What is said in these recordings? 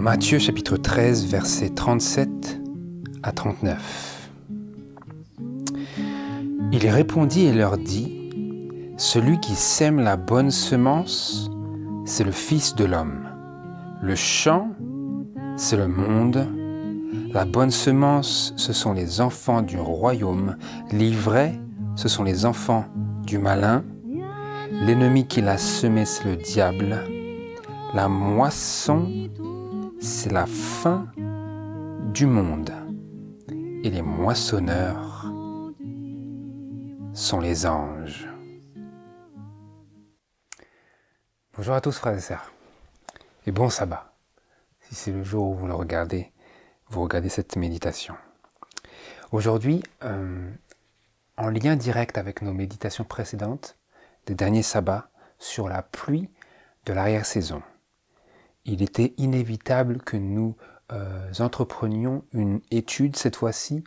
Matthieu chapitre 13, versets 37 à 39. Il répondit et leur dit : « Celui qui sème la bonne semence, c'est le Fils de l'homme. Le champ, c'est le monde. La bonne semence, ce sont les enfants du royaume. L'ivraie, ce sont les enfants du malin. L'ennemi qui l'a semé, c'est le diable. La moisson, c'est la fin du monde. Et les moissonneurs sont les anges. » Bonjour à tous frères et sœurs. Et bon sabbat. Si c'est le jour où vous regardez cette méditation. Aujourd'hui, en lien direct avec nos méditations précédentes, des derniers sabbats, sur la pluie de l'arrière-saison, il était inévitable que nous entreprenions une étude, cette fois-ci,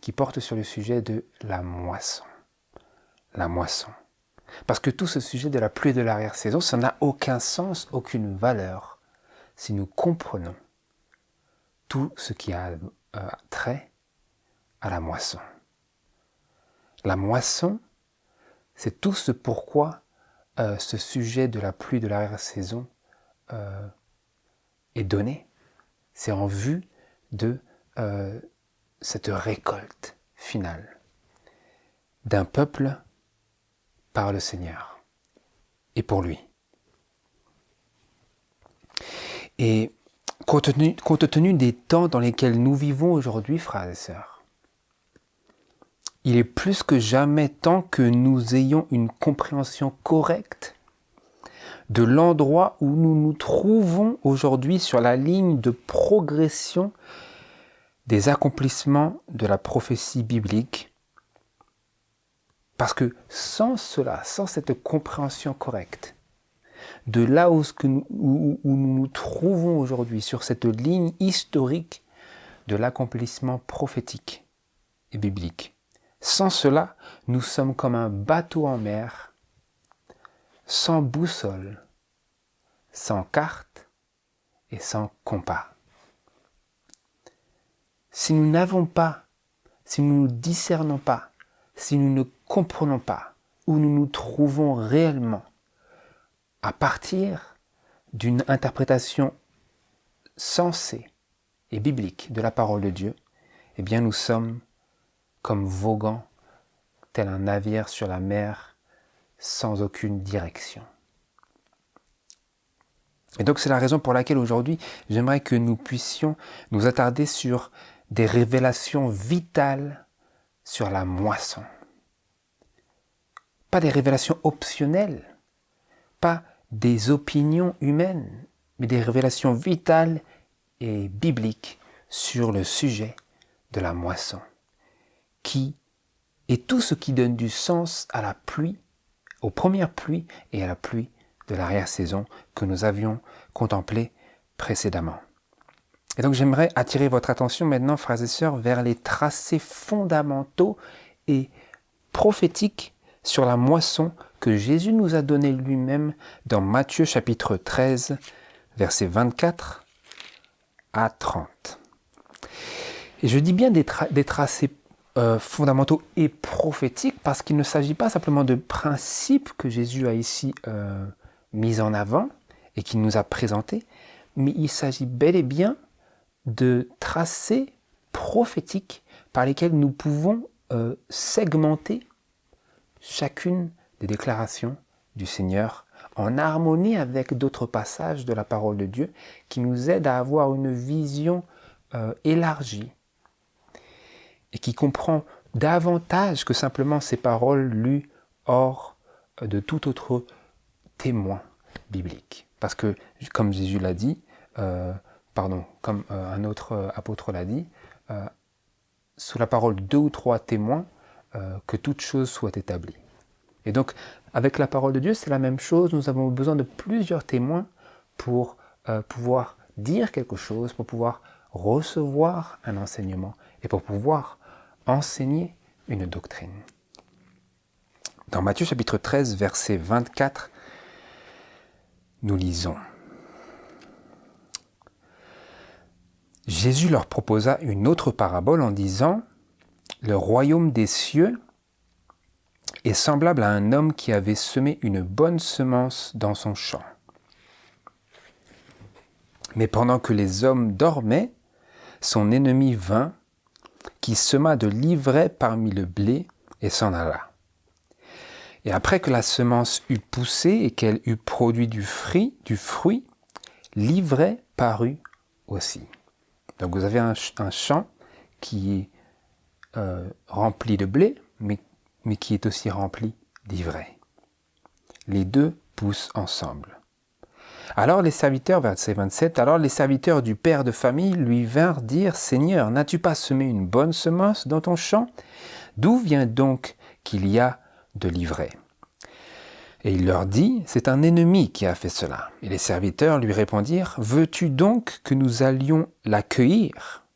qui porte sur le sujet de la moisson. La moisson. Parce que tout ce sujet de la pluie de l'arrière-saison, ça n'a aucun sens, aucune valeur, si nous comprenons tout ce qui a trait à la moisson. La moisson, c'est tout ce pourquoi ce sujet de la pluie de l'arrière-saison est donné. C'est en vue de cette récolte finale d'un peuple par le Seigneur et pour lui. Et compte tenu des temps dans lesquels nous vivons aujourd'hui, frères et sœurs, il est plus que jamais temps que nous ayons une compréhension correcte de l'endroit où nous nous trouvons aujourd'hui sur la ligne de progression des accomplissements de la prophétie biblique. Parce que sans cela, sans cette compréhension correcte, de là où nous nous trouvons aujourd'hui, sur cette ligne historique de l'accomplissement prophétique et biblique, sans cela, nous sommes comme un bateau en mer, sans boussole, sans carte et sans compas. Si nous n'avons pas, si nous ne discernons pas, si nous ne comprenons pas où nous nous trouvons réellement à partir d'une interprétation sensée et biblique de la parole de Dieu, eh bien nous sommes comme voguant, tel un navire sur la mer, sans aucune direction. Et donc c'est la raison pour laquelle aujourd'hui, j'aimerais que nous puissions nous attarder sur des révélations vitales sur la moisson. Pas des révélations optionnelles, pas des opinions humaines, mais des révélations vitales et bibliques sur le sujet de la moisson, qui est tout ce qui donne du sens à la pluie, aux premières pluies et à la pluie de l'arrière-saison que nous avions contemplée précédemment. Et donc j'aimerais attirer votre attention maintenant, frères et sœurs, vers les tracés fondamentaux et prophétiques sur la moisson que Jésus nous a donné lui-même dans Matthieu chapitre 13, versets 24 à 30. Et je dis bien des tracés fondamentaux et prophétiques parce qu'il ne s'agit pas simplement de principes que Jésus a ici mis en avant et qu'il nous a présentés, mais il s'agit bel et bien de tracés prophétiques par lesquels nous pouvons segmenter chacune des déclarations du Seigneur en harmonie avec d'autres passages de la parole de Dieu qui nous aident à avoir une vision élargie et qui comprend davantage que simplement ces paroles lues hors de tout autre témoin biblique. Parce que, comme Jésus l'a dit, comme un autre apôtre l'a dit, sous la parole de 2 ou 3 témoins, que toute chose soit établie. Et donc, avec la parole de Dieu, c'est la même chose. Nous avons besoin de plusieurs témoins pour pouvoir dire quelque chose, pour pouvoir recevoir un enseignement et pour pouvoir enseigner une doctrine. Dans Matthieu chapitre 13, verset 24, nous lisons : Jésus leur proposa une autre parabole en disant « Le royaume des cieux est semblable à un homme qui avait semé une bonne semence dans son champ. Mais pendant que les hommes dormaient, son ennemi vint, qui sema de l'ivraie parmi le blé et s'en alla. Et après que la semence eut poussé et qu'elle eut produit du fruit, l'ivraie parut aussi. » Donc vous avez un champ qui est rempli de blé, mais qui est aussi rempli d'ivraie. Les deux poussent ensemble. Alors les serviteurs, verset 27, alors les serviteurs du père de famille lui vinrent dire « Seigneur, n'as-tu pas semé une bonne semence dans ton champ? D'où vient donc qu'il y a de l'ivraie ?» Et il leur dit « C'est un ennemi qui a fait cela. » Et les serviteurs lui répondirent « Veux-tu donc que nous allions la cueillir ?»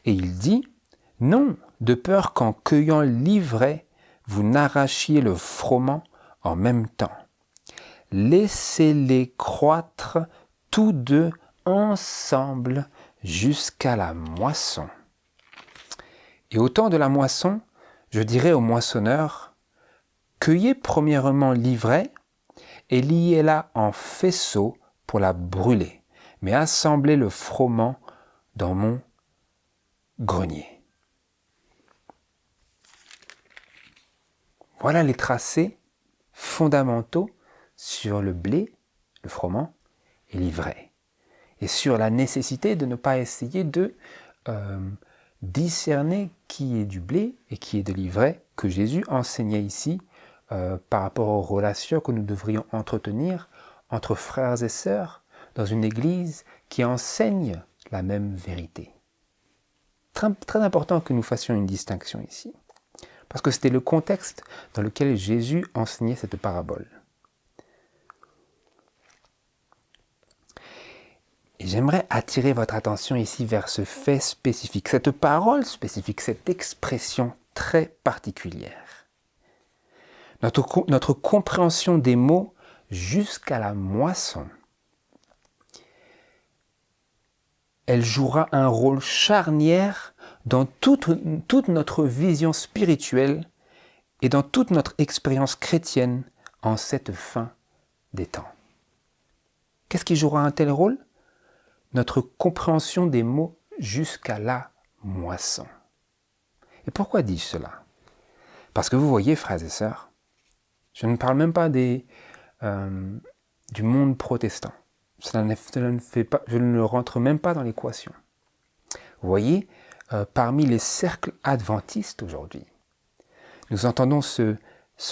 Et il dit « Non, de peur qu'en cueillant l'ivraie, vous n'arrachiez le froment en même temps. Laissez-les croître tous deux ensemble jusqu'à la moisson. Et au temps de la moisson, je dirai aux moissonneurs, cueillez premièrement l'ivraie et liez-la en faisceaux pour la brûler, mais assemblez le froment dans mon grenier. » Voilà les tracés fondamentaux sur le blé, le froment et l'ivraie. Et sur la nécessité de ne pas essayer de discerner qui est du blé et qui est de l'ivraie, que Jésus enseignait ici par rapport aux relations que nous devrions entretenir entre frères et sœurs dans une église qui enseigne la même vérité. Très, très important que nous fassions une distinction ici, parce que c'était le contexte dans lequel Jésus enseignait cette parabole. Et j'aimerais attirer votre attention ici vers ce fait spécifique, cette parole spécifique, cette expression très particulière. Notre compréhension des mots jusqu'à la moisson, elle jouera un rôle charnière dans toute notre vision spirituelle et dans toute notre expérience chrétienne en cette fin des temps. Qu'est-ce qui jouera un tel rôle ? Notre compréhension des mots jusqu'à la moisson. Et pourquoi dis-je cela ? Parce que vous voyez, frères et sœurs, je ne parle même pas du monde protestant. Je ne rentre même pas dans l'équation. Vous voyez, parmi les cercles adventistes aujourd'hui, nous entendons ce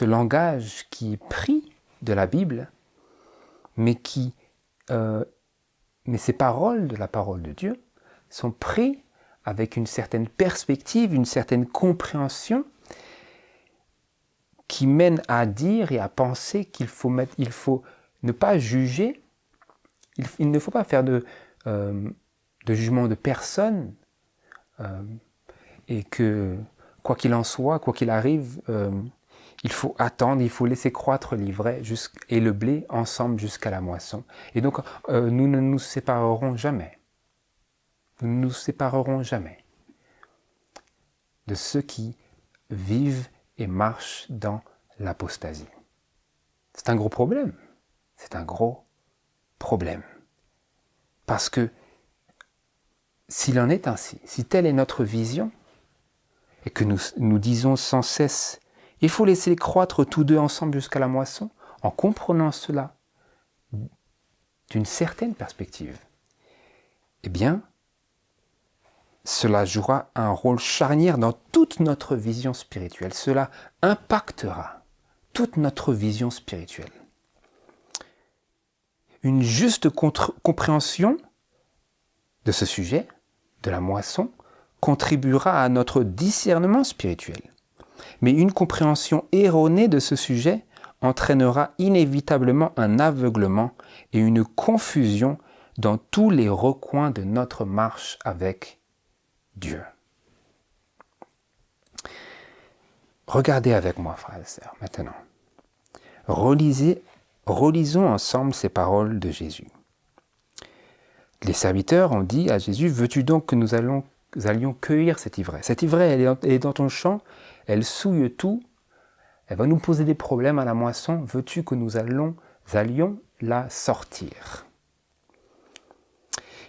langage qui est pris de la Bible, mais ces paroles de la parole de Dieu sont prises avec une certaine perspective, une certaine compréhension qui mène à dire et à penser qu'il faut ne pas juger, il ne faut pas faire de jugement de personne, et que quoi qu'il en soit, quoi qu'il arrive, il faut attendre, il faut laisser croître l'ivraie et le blé ensemble jusqu'à la moisson. Et donc, nous ne nous séparerons jamais. Nous ne nous séparerons jamais de ceux qui vivent et marchent dans l'apostasie. C'est un gros problème. C'est un gros problème. Parce que s'il en est ainsi, si telle est notre vision, et que nous disons sans cesse « il faut laisser croître tous deux ensemble jusqu'à la moisson », en comprenant cela d'une certaine perspective, eh bien, cela jouera un rôle charnière dans toute notre vision spirituelle. Cela impactera toute notre vision spirituelle. Une juste compréhension de ce sujet, de la moisson, contribuera à notre discernement spirituel. Mais une compréhension erronée de ce sujet entraînera inévitablement un aveuglement et une confusion dans tous les recoins de notre marche avec Dieu. Regardez avec moi, frères et sœurs, maintenant. Relisons ensemble ces paroles de Jésus. Les serviteurs ont dit à Jésus, « Veux-tu donc que nous allions cueillir cette ivraie ? Cette ivraie, elle est dans ton champ, elle souille tout, elle va nous poser des problèmes à la moisson, veux-tu que nous allions la sortir ?»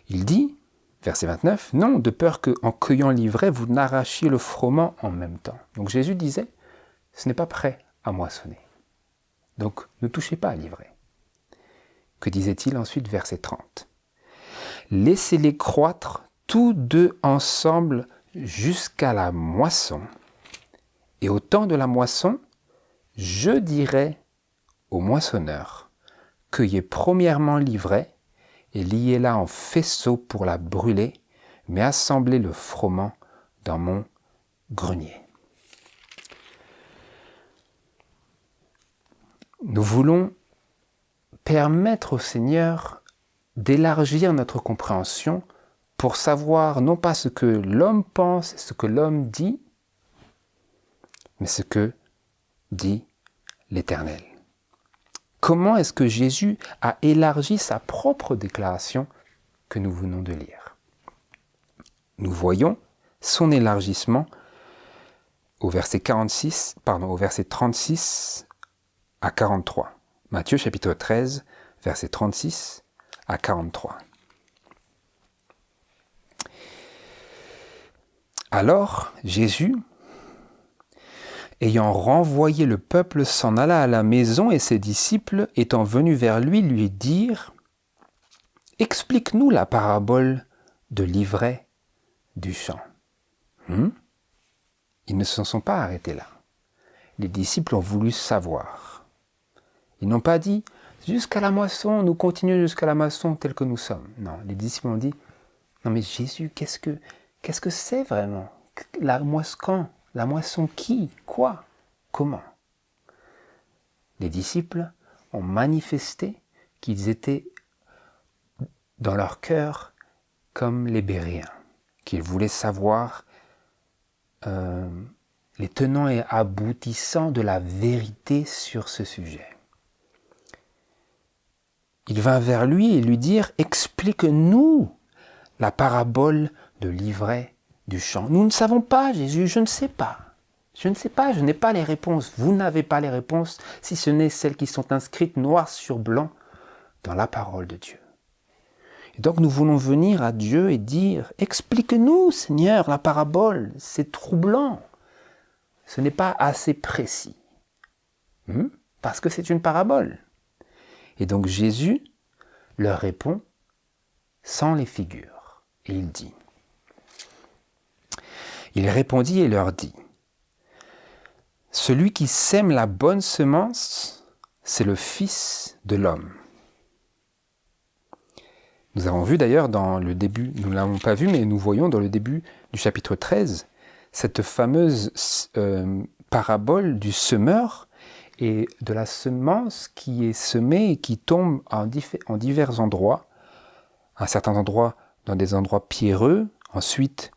Il dit, verset 29, « Non, de peur qu'en cueillant l'ivraie, vous n'arrachiez le froment en même temps. » Donc Jésus disait, « Ce n'est pas prêt à moissonner. Donc ne touchez pas à l'ivraie. » Que disait-il ensuite, verset 30 ? « Laissez-les croître tous deux ensemble jusqu'à la moisson. Et au temps de la moisson, je dirai au moissonneur, cueillez premièrement l'ivraie et liez-la en faisceaux pour la brûler, mais assemblez le froment dans mon grenier. » Nous voulons permettre au Seigneur d'élargir notre compréhension pour savoir non pas ce que l'homme pense et ce que l'homme dit, mais ce que dit l'Éternel. Comment est-ce que Jésus a élargi sa propre déclaration que nous venons de lire ? Nous voyons son élargissement au verset 36 à 43. Matthieu chapitre 13, verset 36 à 43. Alors Jésus, ayant renvoyé le peuple, s'en alla à la maison et ses disciples, étant venus vers lui dirent « Explique-nous la parabole de l'ivraie du champ. » Ils ne se sont pas arrêtés là. Les disciples ont voulu savoir. Ils n'ont pas dit « Jusqu'à la moisson, nous continuons jusqu'à la moisson tel que nous sommes. » Non, les disciples ont dit « Non mais Jésus, qu'est-ce que c'est vraiment ? La moisson quand ? La moisson qui ? Quoi ? Comment ? » Les disciples ont manifesté qu'ils étaient dans leur cœur comme les Béréens, qu'ils voulaient savoir les tenants et aboutissants de la vérité sur ce sujet. Il vint vers lui et lui dirent « Explique-nous la parabole de l'ivraie du champ. » Nous ne savons pas, Jésus, je ne sais pas. Je ne sais pas, je n'ai pas les réponses. Vous n'avez pas les réponses, si ce n'est celles qui sont inscrites noir sur blanc dans la parole de Dieu. Et donc nous voulons venir à Dieu et dire « Explique-nous, Seigneur, la parabole, c'est troublant. Ce n'est pas assez précis. Parce que c'est une parabole. » Et donc Jésus leur répond sans les figures. Et il dit, il répondit et leur dit, « Celui qui sème la bonne semence, c'est le Fils de l'homme. » Nous avons vu d'ailleurs dans le début, nous ne l'avons pas vu, mais nous voyons dans le début du chapitre 13, cette fameuse parabole du semeur et de la semence qui est semée et qui tombe en divers endroits, à certains endroits dans des endroits pierreux, ensuite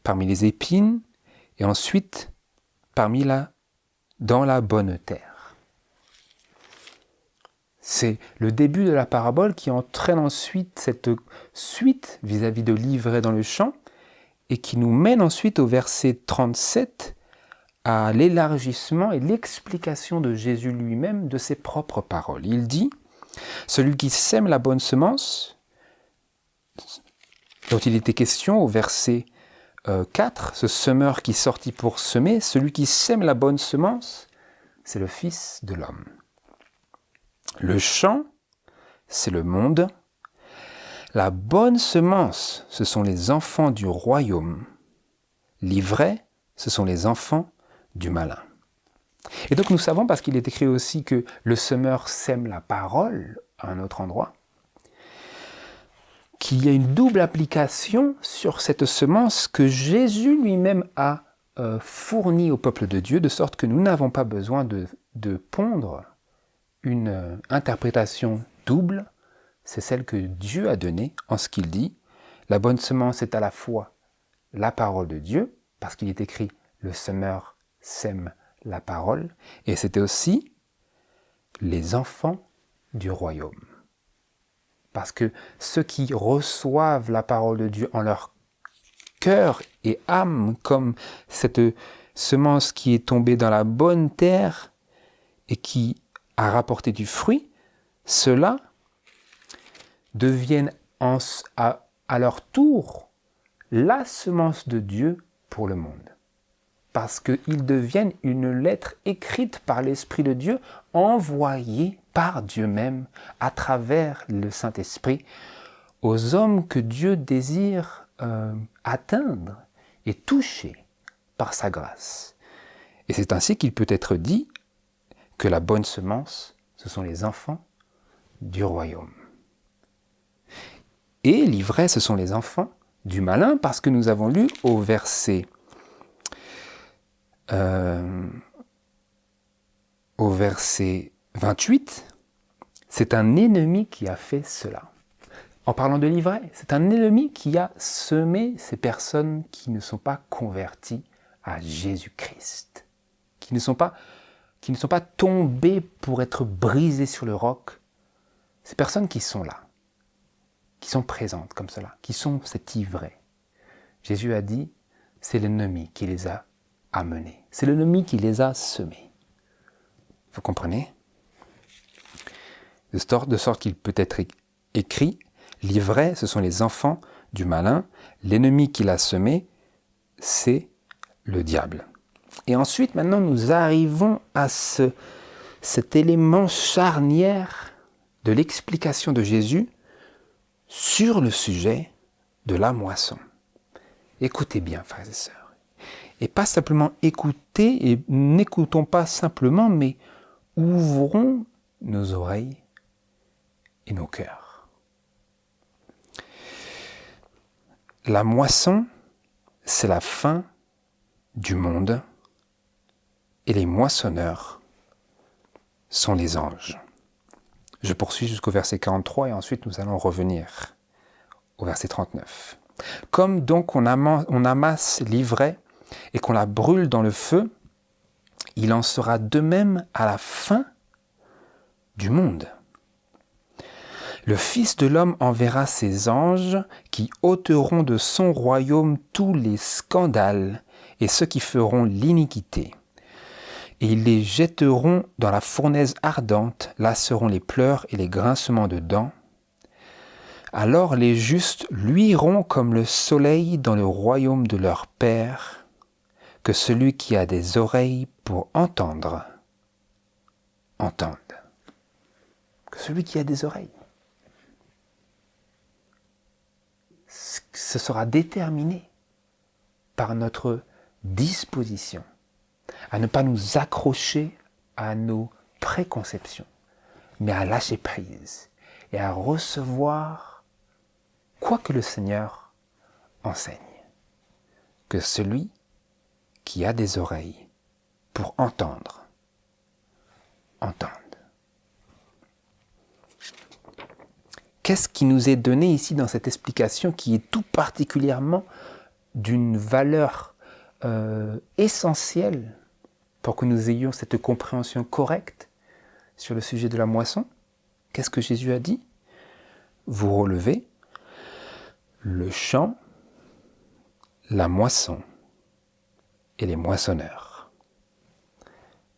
parmi les épines, et ensuite dans la bonne terre. C'est le début de la parabole qui entraîne ensuite cette suite vis-à-vis de l'ivraie dans le champ et qui nous mène ensuite au verset 37 à l'élargissement et l'explication de Jésus lui-même de ses propres paroles. Il dit « Celui qui sème la bonne semence » dont il était question au verset 4, ce semeur qui sortit pour semer, celui qui sème la bonne semence, c'est le Fils de l'homme. Le champ, c'est le monde. La bonne semence, ce sont les enfants du royaume. L'ivraie, ce sont les enfants du malin. Et donc nous savons, parce qu'il est écrit aussi que le semeur sème la parole à un autre endroit, qu'il y a une double application sur cette semence que Jésus lui-même a fournie au peuple de Dieu, de sorte que nous n'avons pas besoin de pondre une interprétation double, c'est celle que Dieu a donnée en ce qu'il dit. La bonne semence est à la fois la parole de Dieu, parce qu'il est écrit « le semeur sème la parole », et c'était aussi les enfants du royaume. Parce que ceux qui reçoivent la parole de Dieu en leur cœur et âme, comme cette semence qui est tombée dans la bonne terre et qui a rapporté du fruit, ceux-là deviennent à leur tour la semence de Dieu pour le monde. Parce qu'ils deviennent une lettre écrite par l'Esprit de Dieu, envoyée par Dieu même, à travers le Saint-Esprit, aux hommes que Dieu désire atteindre et toucher par sa grâce. Et c'est ainsi qu'il peut être dit que la bonne semence, ce sont les enfants du royaume. Et l'ivraie, ce sont les enfants du malin, parce que nous avons lu au verset 28, c'est un ennemi qui a fait cela. En parlant de l'ivraie, c'est un ennemi qui a semé ces personnes qui ne sont pas converties à Jésus-Christ, qui ne sont pas tombées pour être brisées sur le roc. Ces personnes qui sont là, qui sont présentes comme cela, qui sont cette ivraie. Jésus a dit, c'est l'ennemi qui les a amenés. C'est l'ennemi qui les a semés. Vous comprenez ? De sorte qu'il peut être écrit, l'ivraie, ce sont les enfants du malin, l'ennemi qui l'a semé, c'est le diable. Et ensuite, maintenant, nous arrivons à cet élément charnière de l'explication de Jésus sur le sujet de la moisson. Écoutez bien, frères et sœurs. Et pas simplement écouter, et n'écoutons pas simplement, mais ouvrons nos oreilles et nos cœurs. La moisson, c'est la fin du monde, et les moissonneurs sont les anges. Je poursuis jusqu'au verset 43 et ensuite nous allons revenir au verset 39. Comme donc on amasse l'ivraie et qu'on la brûle dans le feu, il en sera de même à la fin du monde. Le Fils de l'homme enverra ses anges qui ôteront de son royaume tous les scandales et ceux qui feront l'iniquité. Et ils les jetteront dans la fournaise ardente, là seront les pleurs et les grincements de dents. Alors les justes luiront comme le soleil dans le royaume de leur Père. Que celui qui a des oreilles pour entendre, entende. Que celui qui a des oreilles. Ce sera déterminé par notre disposition à ne pas nous accrocher à nos préconceptions, mais à lâcher prise et à recevoir quoi que le Seigneur enseigne. Que celui qui a des oreilles pour entendre, entende. Qu'est-ce qui nous est donné ici dans cette explication qui est tout particulièrement d'une valeur essentielle pour que nous ayons cette compréhension correcte sur le sujet de la moisson? Qu'est-ce que Jésus a dit? Vous relevez le champ, la moisson et les moissonneurs.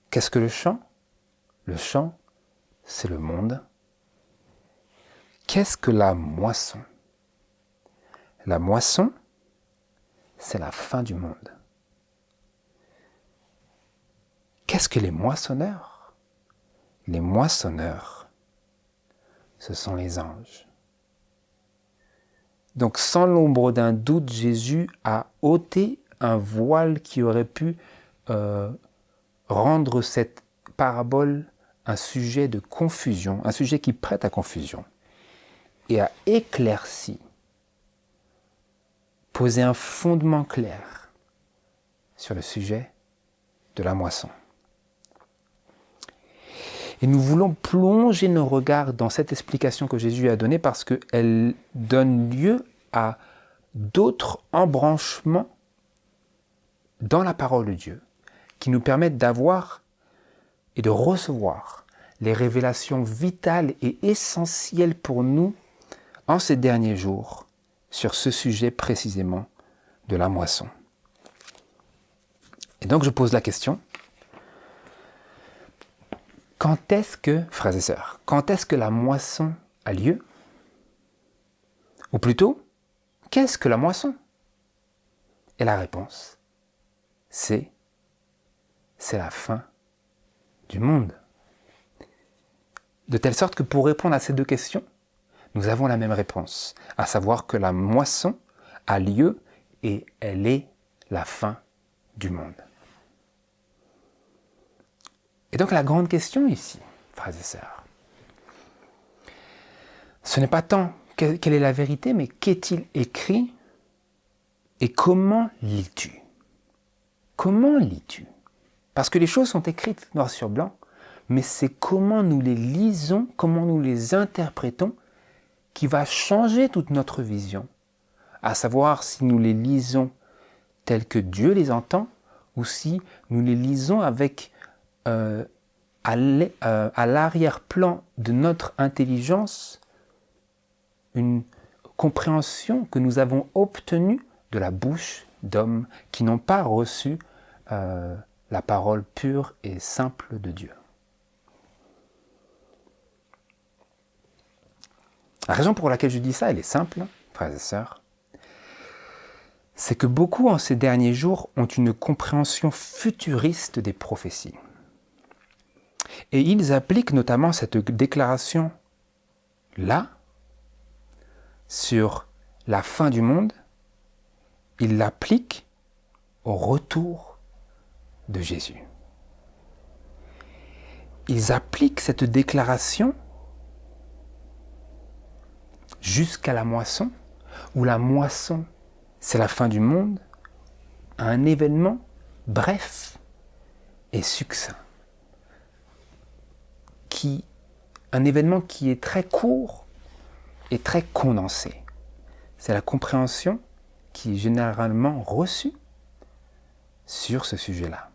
Qu'est-ce que le champ? Le champ, c'est le monde. Qu'est-ce que la moisson? La moisson, c'est la fin du monde. Qu'est-ce que les moissonneurs? Les moissonneurs, ce sont les anges. Donc, sans l'ombre d'un doute, Jésus a ôté un voile qui aurait pu rendre cette parabole un sujet de confusion, un sujet qui prête à confusion, et a éclairci, posé un fondement clair sur le sujet de la moisson. Et nous voulons plonger nos regards dans cette explication que Jésus a donnée parce qu'elle donne lieu à d'autres embranchements dans la parole de Dieu qui nous permettent d'avoir et de recevoir les révélations vitales et essentielles pour nous en ces derniers jours sur ce sujet précisément de la moisson. Et donc je pose la question, quand est-ce que, frères et sœurs, quand est-ce que la moisson a lieu? Ou plutôt, qu'est-ce que la moisson? Et la réponse, c'est la fin du monde. De telle sorte que pour répondre à ces deux questions, nous avons la même réponse, à savoir que la moisson a lieu et elle est la fin du monde. Et donc la grande question ici, frères et sœurs, ce n'est pas tant quelle est la vérité, mais qu'est-il écrit et comment lis-tu? Comment lis-tu? Parce que les choses sont écrites noir sur blanc, mais c'est comment nous les lisons, comment nous les interprétons, qui va changer toute notre vision. À savoir si nous les lisons tels que Dieu les entend, ou si nous les lisons avec à l'arrière-plan de notre intelligence une compréhension que nous avons obtenue de la bouche d'hommes qui n'ont pas reçu la parole pure et simple de Dieu. La raison pour laquelle je dis ça, elle est simple, frères et sœurs. C'est que beaucoup en ces derniers jours ont une compréhension futuriste des prophéties. Et ils appliquent notamment cette déclaration-là sur la fin du monde, ils l'appliquent au retour de Jésus. Ils appliquent cette déclaration jusqu'à la moisson, où la moisson, c'est la fin du monde, à un événement bref et succinct. Un événement qui est très court et très condensé. C'est la compréhension qui est généralement reçue sur ce sujet-là.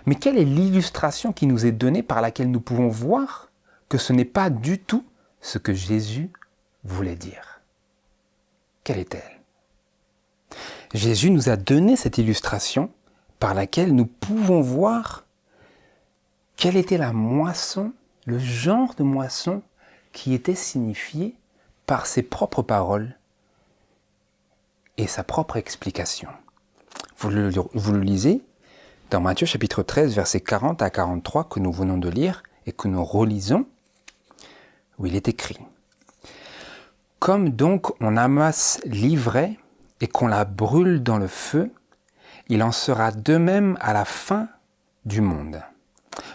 Mais quelle est l'illustration qui nous est donnée par laquelle nous pouvons voir que ce n'est pas du tout ce que Jésus voulait dire? Quelle est-elle? Jésus nous a donné cette illustration par laquelle nous pouvons voir quelle était la moisson, le genre de moisson qui était signifié par ses propres paroles et sa propre explication. Vous le lisez dans Matthieu chapitre 13, versets 40 à 43 que nous venons de lire et que nous relisons, où il est écrit « Comme donc on amasse l'ivraie et qu'on la brûle dans le feu, il en sera de même à la fin du monde.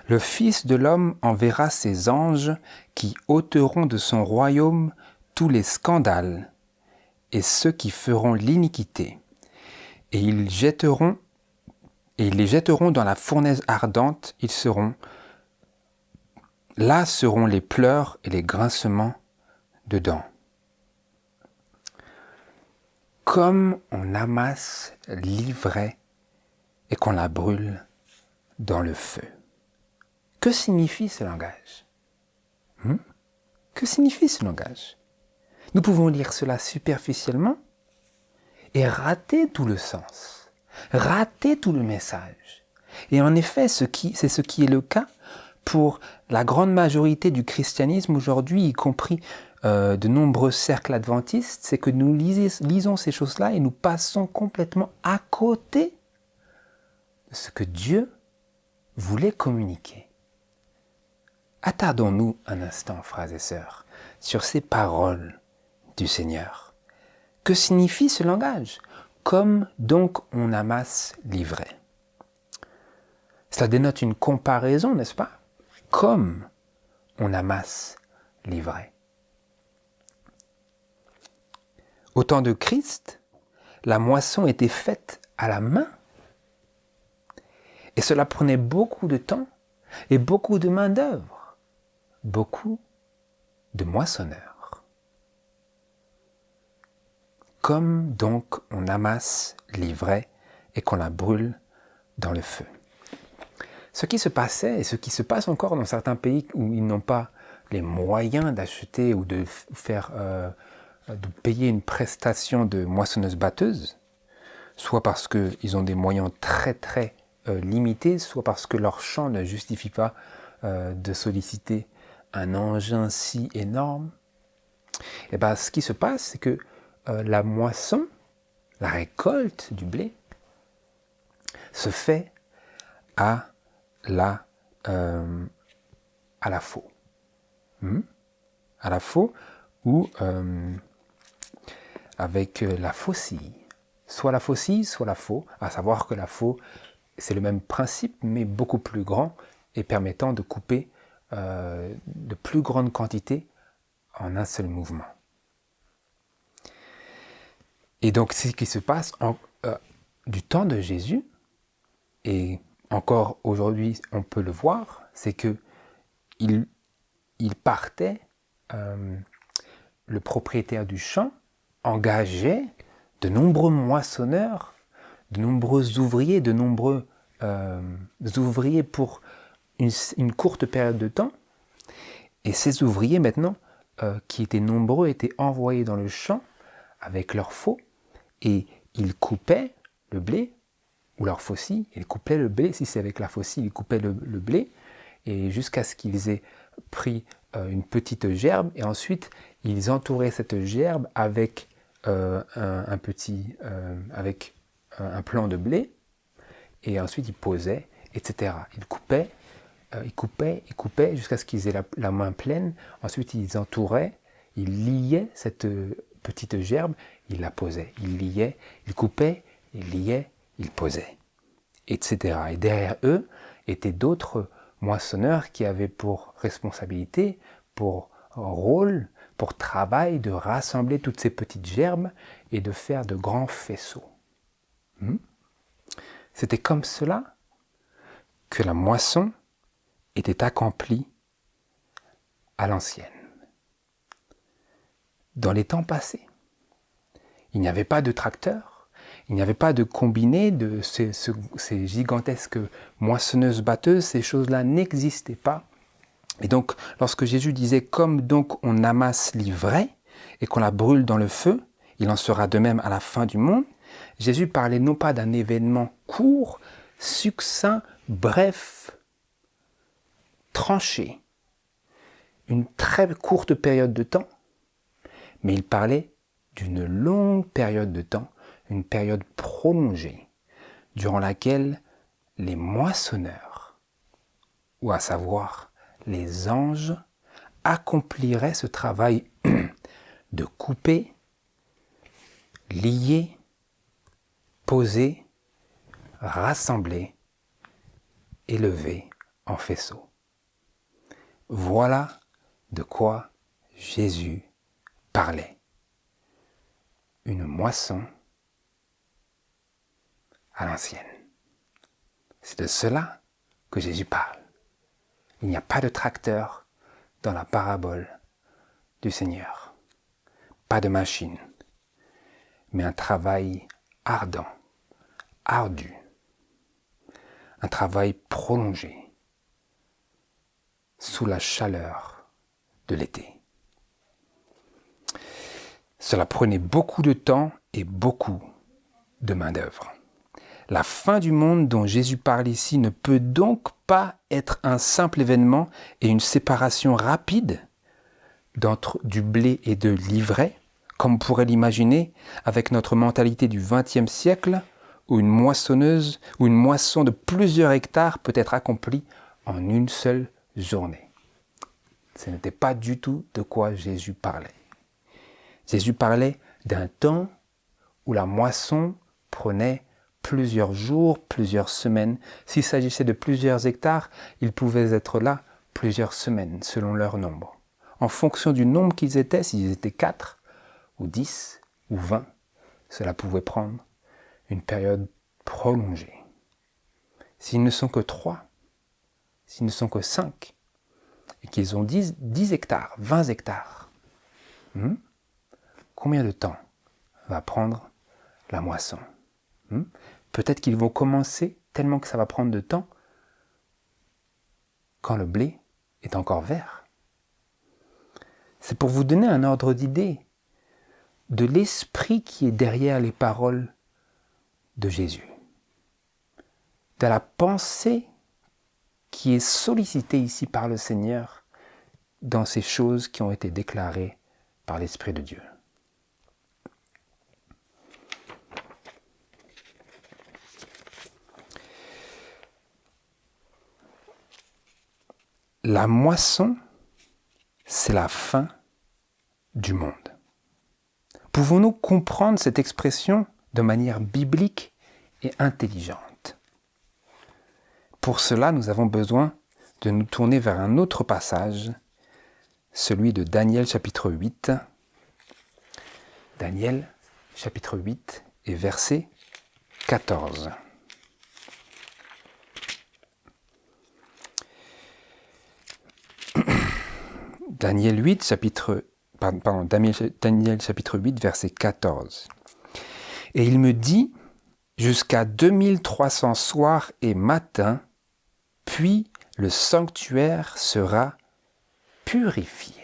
Le Fils de l'homme enverra ses anges qui ôteront de son royaume tous les scandales et ceux qui feront l'iniquité, et ils les jetteront dans la fournaise ardente. Là seront les pleurs et les grincements de dents. Comme on amasse l'ivraie et qu'on la brûle dans le feu. Que signifie ce langage? Que signifie ce langage? Nous pouvons lire cela superficiellement et rater tout le sens, rater tout le message. Et en effet, c'est ce qui est le cas pour la grande majorité du christianisme aujourd'hui, y compris de nombreux cercles adventistes, c'est que nous lisons ces choses-là et nous passons complètement à côté de ce que Dieu voulait communiquer. Attardons-nous un instant, frères et sœurs, sur ces paroles du Seigneur. Que signifie ce langage? Comme donc on amasse l'ivraie. Cela dénote une comparaison, n'est-ce pas? Comme on amasse l'ivraie. Au temps de Christ, la moisson était faite à la main. Et cela prenait beaucoup de temps et beaucoup de main-d'œuvre, beaucoup de moissonneurs. Comme donc on amasse l'ivraie et qu'on la brûle dans le feu. ce qui se passait et ce qui se passe encore dans certains pays où ils n'ont pas les moyens d'acheter ou de de payer une prestation de moissonneuse-batteuse, soit parce qu'ils ont des moyens très très limités, soit parce que leur champ ne justifie pas de solliciter un engin si énorme. Et bien, ce qui se passe, c'est que la moisson, la récolte du blé, se fait à la faux. À la faux ou avec la faucille. Soit la faucille, soit la faux, à savoir que la faux, c'est le même principe, mais beaucoup plus grand et permettant de couper de plus grandes quantités en un seul mouvement. Et donc, c'est ce qui se passe du temps de Jésus, et encore aujourd'hui, on peut le voir, c'est que il partait, le propriétaire du champ engageait de nombreux moissonneurs, de nombreux ouvriers, ouvriers pour une courte période de temps. Et ces ouvriers maintenant, qui étaient nombreux, étaient envoyés dans le champ avec leurs faux, et ils coupaient le blé, ou leur faucille, ils coupaient le blé, si c'est avec la faucille, ils coupaient le blé, et jusqu'à ce qu'ils aient pris une petite gerbe, et ensuite ils entouraient cette gerbe avec avec un plant de blé, et ensuite ils posaient, etc. Ils coupaient jusqu'à ce qu'ils aient la main pleine, ensuite ils entouraient, ils liaient cette petite gerbe, ils la posaient, ils liaient, ils coupaient, ils liaient, ils posaient, etc. Et derrière eux étaient d'autres moissonneurs qui avaient pour responsabilité, pour rôle, pour travail de rassembler toutes ces petites gerbes et de faire de grands faisceaux. C'était comme cela que la moisson était accomplie à l'ancienne. Dans les temps passés, il n'y avait pas de tracteur, il n'y avait pas de combiné, de ces gigantesques moissonneuses-batteuses, ces choses-là n'existaient pas. Et donc, lorsque Jésus disait « Comme donc on amasse l'ivraie et qu'on la brûle dans le feu, il en sera de même à la fin du monde », Jésus parlait non pas d'un événement court, succinct, bref, tranché, une très courte période de temps, mais il parlait d'une longue période de temps, une période prolongée, durant laquelle les moissonneurs, ou à savoir les anges, accompliraient ce travail de couper, lier, poser, rassembler, élever en faisceaux. Voilà de quoi Jésus parlait. Une moisson à l'ancienne. C'est de cela que Jésus parle. Il n'y a pas de tracteur dans la parabole du Seigneur. Pas de machine, mais un travail ardent, ardu. Un travail prolongé sous la chaleur de l'été. Cela prenait beaucoup de temps et beaucoup de main-d'œuvre. La fin du monde dont Jésus parle ici ne peut donc pas être un simple événement et une séparation rapide du blé et de l'ivraie, comme on pourrait l'imaginer avec notre mentalité du XXe siècle, où une moissonneuse ou une moisson de plusieurs hectares peut être accomplie en une seule journée. Ce n'était pas du tout de quoi Jésus parlait. Jésus parlait d'un temps où la moisson prenait plusieurs jours, plusieurs semaines. S'il s'agissait de plusieurs hectares, ils pouvaient être là plusieurs semaines, selon leur nombre. En fonction du nombre qu'ils étaient, s'ils étaient 4 ou 10 ou 20, cela pouvait prendre une période prolongée. S'ils ne sont que 3, s'ils ne sont que 5, et qu'ils ont 10 hectares, 20 hectares, combien de temps va prendre la moisson? Peut-être qu'ils vont commencer, tellement que ça va prendre de temps, quand le blé est encore vert. C'est pour vous donner un ordre d'idée de l'esprit qui est derrière les paroles de Jésus, de la pensée qui est sollicitée ici par le Seigneur dans ces choses qui ont été déclarées par l'Esprit de Dieu. La moisson, c'est la fin du monde. Pouvons-nous comprendre cette expression de manière biblique et intelligente? Pour cela, nous avons besoin de nous tourner vers un autre passage, celui de Daniel chapitre 8. Daniel chapitre 8 et verset 14. Daniel chapitre 8, verset 14. Et il me dit, jusqu'à 2300 soirs et matins, puis le sanctuaire sera purifié.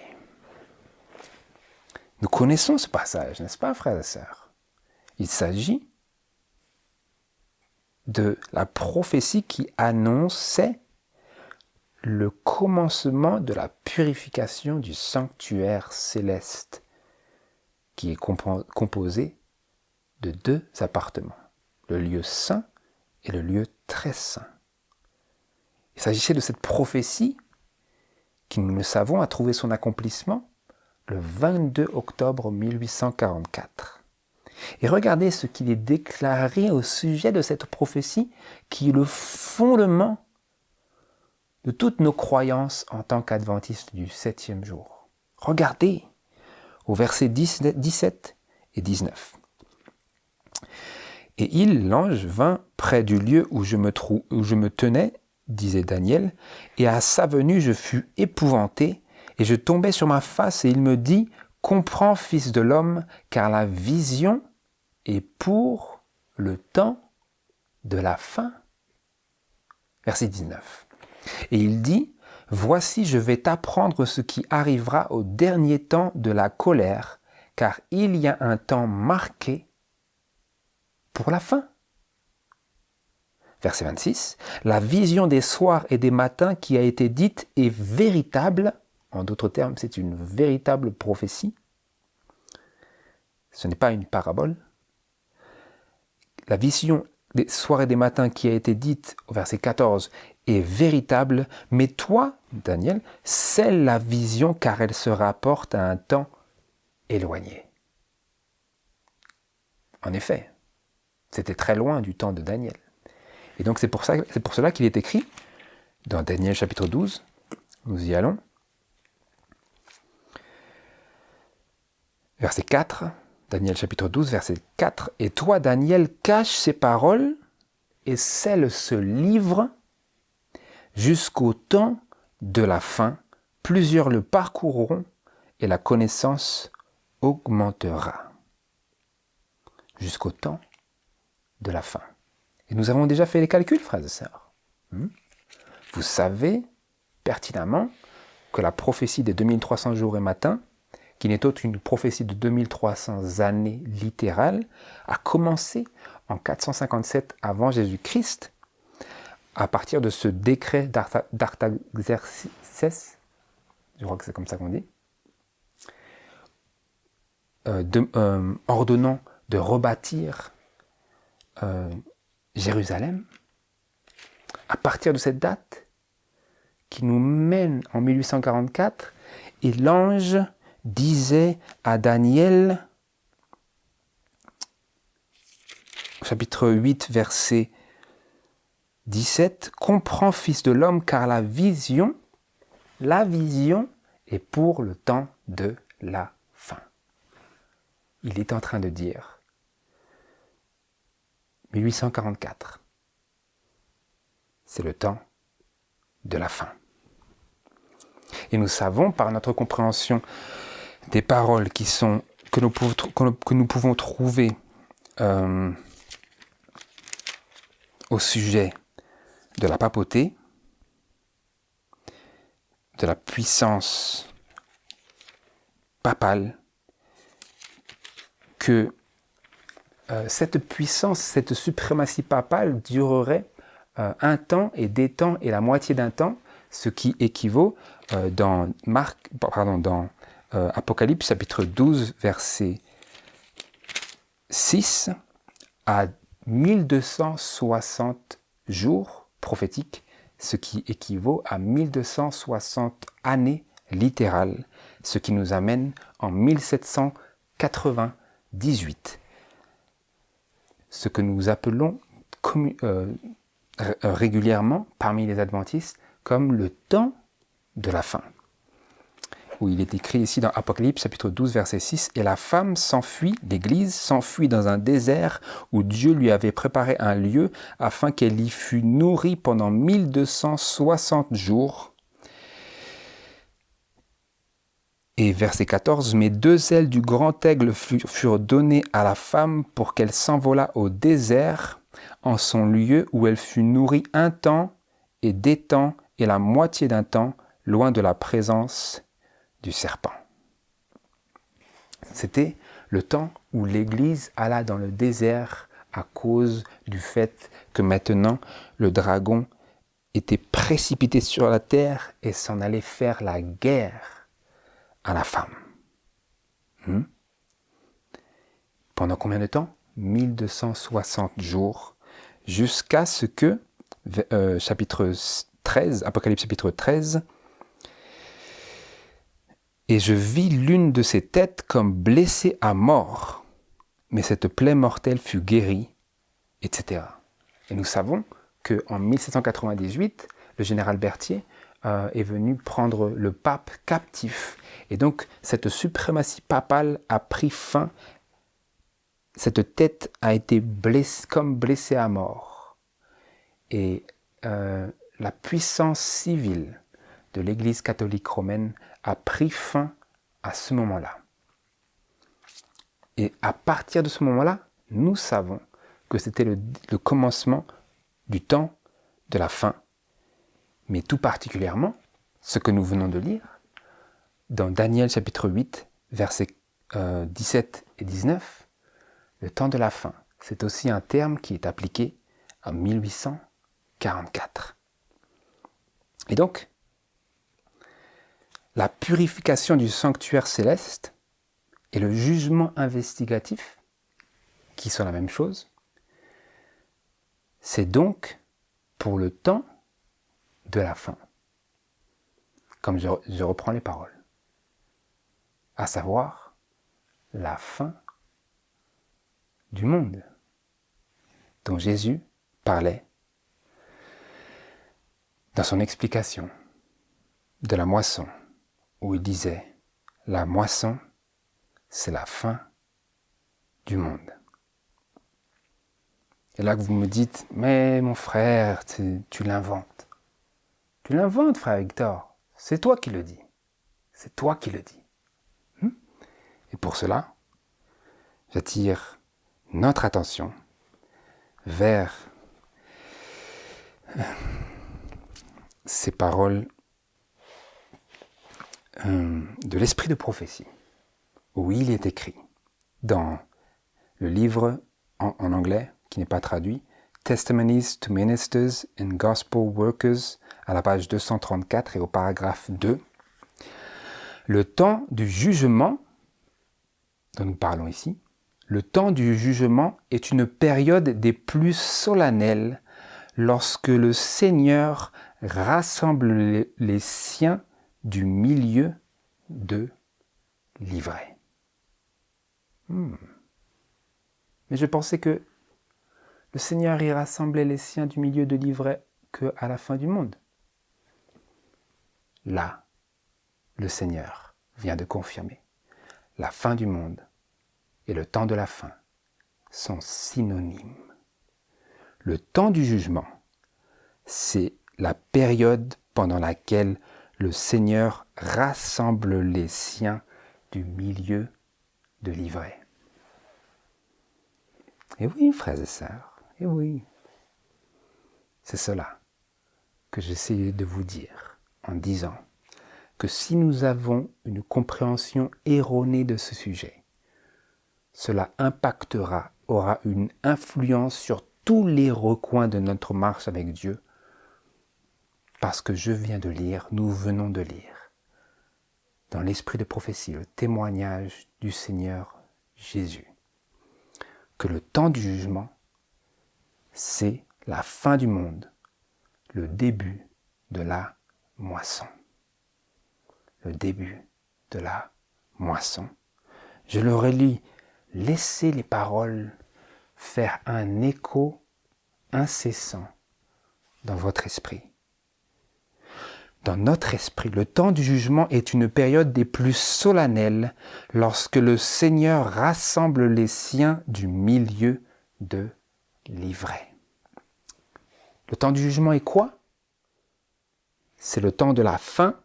Nous connaissons ce passage, n'est-ce pas, frères et sœurs? Il s'agit de la prophétie qui annonçait le commencement de la purification du sanctuaire céleste, qui est composé de 2 appartements, le lieu saint et le lieu très saint. Il s'agissait de cette prophétie qui, nous le savons, a trouvé son accomplissement le 22 octobre 1844. Et regardez ce qu'il est déclaré au sujet de cette prophétie qui est le fondement de toutes nos croyances en tant qu'adventistes du 7e jour. Regardez au verset 17 et 19. Et l'ange, vint près du lieu où je me tenais, disait Daniel, et à sa venue je fus épouvanté, et je tombai sur ma face, et il me dit, « Comprends, fils de l'homme, car la vision est pour le temps de la fin. » Verset 19. Et il dit, « Voici, je vais t'apprendre ce qui arrivera au dernier temps de la colère, car il y a un temps marqué pour la fin. » Verset 26. « La vision des soirs et des matins qui a été dite est véritable. » En d'autres termes, c'est une véritable prophétie. Ce n'est pas une parabole. La vision des soirs et des matins qui a été dite au verset 14 est véritable, mais toi, Daniel, scelle la vision car elle se rapporte à un temps éloigné. En effet, c'était très loin du temps de Daniel. Et donc c'est pour cela qu'il est écrit dans Daniel chapitre 12, nous y allons, verset 4, Daniel chapitre 12, verset 4, « Et toi, Daniel, cache ces paroles et scelle ce livre jusqu'au temps de la fin. Plusieurs le parcourront et la connaissance augmentera. » Jusqu'au temps de la fin. Et nous avons déjà fait les calculs, frères et sœurs. Vous savez pertinemment que la prophétie des 2300 jours et matins, qui n'est autre qu'une prophétie de 2300 années littérales, a commencé en 457 avant Jésus-Christ, à partir de ce décret d'Artaxerxès, je crois que c'est comme ça qu'on dit, ordonnant de rebâtir Jérusalem. À partir de cette date, qui nous mène en 1844, et l'ange disait à Daniel, chapitre 8, verset 17, « Comprends, fils de l'homme, car la vision est pour le temps de la fin. » Il est en train de dire 1844. C'est le temps de la fin. Et nous savons par notre compréhension des paroles que nous pouvons trouver au sujet de la papauté, de la puissance papale que cette puissance, cette suprématie papale durerait un temps et des temps et la moitié d'un temps, ce qui équivaut dans Apocalypse chapitre 12, verset 6 à 1260 jours prophétiques, ce qui équivaut à 1260 années littérales, ce qui nous amène en 1798. Ce que nous appelons régulièrement parmi les adventistes comme le temps de la fin. Où il est écrit ici dans Apocalypse chapitre 12 verset 6, « Et la femme s'enfuit, l'Église s'enfuit dans un désert où Dieu lui avait préparé un lieu afin qu'elle y fût nourrie pendant 1260 jours. » Et verset 14, « Mais 2 ailes du grand aigle furent données à la femme pour qu'elle s'envolât au désert, en son lieu où elle fut nourrie un temps et des temps et la moitié d'un temps, loin de la présence du serpent. » C'était le temps où l'Église alla dans le désert à cause du fait que maintenant le dragon était précipité sur la terre et s'en allait faire la guerre à la femme. Pendant combien de temps ? 1260 jours, jusqu'à ce que, chapitre 13, Apocalypse chapitre 13, « Et je vis l'une de ses têtes comme blessée à mort, mais cette plaie mortelle fut guérie, etc. » Et nous savons qu'en 1798, le général Berthier est venu prendre le pape captif. Et donc, cette suprématie papale a pris fin. Cette tête a été blessée à mort. Et la puissance civile de l'Église catholique romaine a pris fin à ce moment-là. Et à partir de ce moment-là, nous savons que c'était le commencement du temps de la fin. Mais tout particulièrement, ce que nous venons de lire, dans Daniel chapitre 8, versets 17 et 19, le temps de la fin, c'est aussi un terme qui est appliqué en 1844. Et donc, la purification du sanctuaire céleste et le jugement investigatif, qui sont la même chose, c'est donc pour le temps de la fin. Comme je reprends les paroles, à savoir la fin du monde dont Jésus parlait dans son explication de la moisson, où il disait « La moisson, c'est la fin du monde. » Et là que vous me dites « Mais mon frère, tu l'inventes. » Tu l'inventes, frère Victor. C'est toi qui le dis. C'est toi qui le dis. Et pour cela, j'attire notre attention vers ces paroles de l'esprit de prophétie, où il est écrit dans le livre en anglais, qui n'est pas traduit, Testimonies to Ministers and Gospel Workers, à la page 234 et au paragraphe 2. Le temps du jugement, dont nous parlons ici, le temps du jugement est une période des plus solennelles lorsque le Seigneur rassemble les siens du milieu de l'ivraie. Mais je pensais que le Seigneur y rassemblait les siens du milieu de l'ivraie qu'à la fin du monde. Là, le Seigneur vient de confirmer. La fin du monde et le temps de la fin sont synonymes. Le temps du jugement, c'est la période pendant laquelle le Seigneur rassemble les siens du milieu de l'ivraie. Et oui, frères et sœurs, et oui. C'est cela que j'essaie de vous dire en disant que si nous avons une compréhension erronée de ce sujet, cela impactera, aura une influence sur tous les recoins de notre marche avec Dieu, parce que je viens de lire, nous venons de lire, dans l'esprit de prophétie, le témoignage du Seigneur Jésus, que le temps du jugement, c'est la fin du monde, le début de la moisson. Le début de la moisson. Je le relis, laissez les paroles faire un écho incessant dans votre esprit. Dans notre esprit, le temps du jugement est une période des plus solennelles lorsque le Seigneur rassemble les siens du milieu de l'ivraie. Le temps du jugement est quoi? C'est le temps de la fin,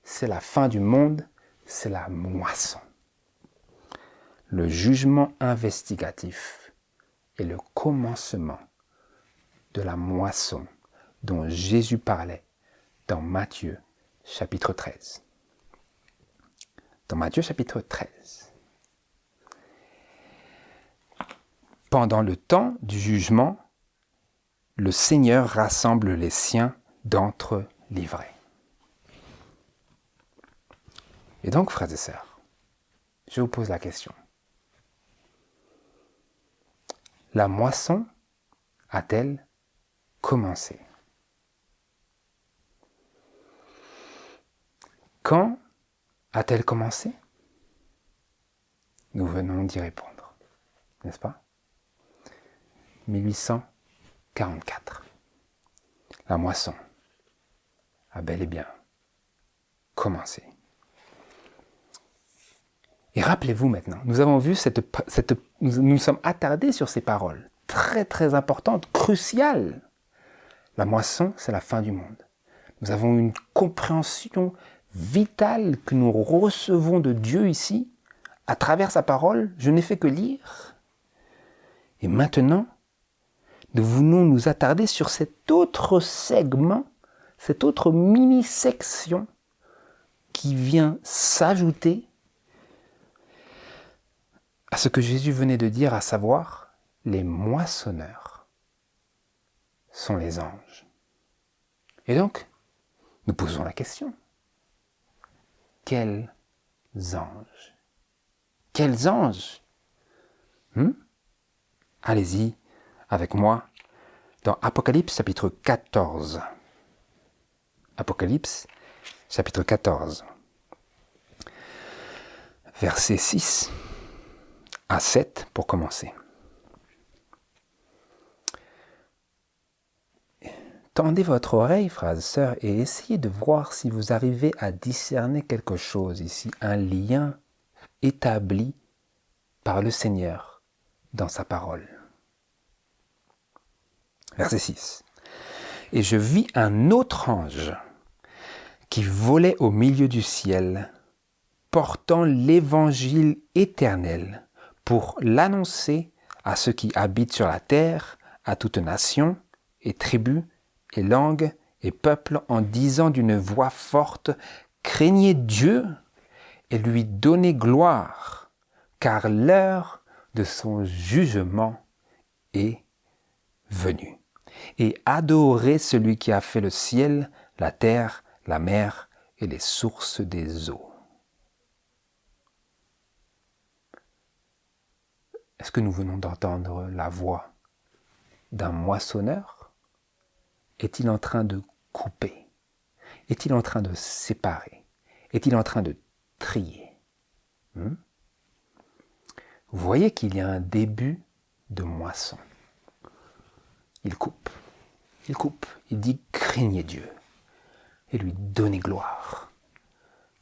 c'est la fin du monde, c'est la moisson. Le jugement investigatif est le commencement de la moisson dont Jésus parlait dans Matthieu chapitre 13. Dans Matthieu chapitre 13. Pendant le temps du jugement, le Seigneur rassemble les siens d'entre l'ivraie. Et donc, frères et sœurs, je vous pose la question. La moisson a-t-elle commencé? Quand a-t-elle commencé? Nous venons d'y répondre, n'est-ce pas? 1844. La moisson a bel et bien commencé. Et rappelez-vous maintenant, nous avons vu nous sommes attardés sur ces paroles très très importantes, cruciales. La moisson, c'est la fin du monde. Nous avons une compréhension vitale que nous recevons de Dieu ici, à travers sa parole. Je n'ai fait que lire. Et maintenant, nous voulons nous attarder sur cet autre segment, cette autre mini-section qui vient s'ajouter à ce que Jésus venait de dire, à savoir, les moissonneurs sont les anges. Et donc, nous posons la question. Quels anges? Quels anges? Allez-y avec moi dans Apocalypse chapitre 14. Apocalypse chapitre 14. Versets 6 à 7 pour commencer. Tendez votre oreille, frères et sœurs, et essayez de voir si vous arrivez à discerner quelque chose ici, un lien établi par le Seigneur dans sa parole. Verset 6. Et je vis un autre ange qui volait au milieu du ciel, portant l'évangile éternel pour l'annoncer à ceux qui habitent sur la terre, à toute nation et tribu et langue et peuple, en disant d'une voix forte, craignez Dieu et lui donnez gloire, car l'heure de son jugement est venue. Et adorez celui qui a fait le ciel, la terre, la mer et les sources des eaux. Est-ce que nous venons d'entendre la voix d'un moissonneur? Est-il en train de couper? Est-il en train de séparer? Est-il en train de trier? Vous voyez qu'il y a un début de moisson. Il coupe, il dit craignez Dieu et lui donnez gloire,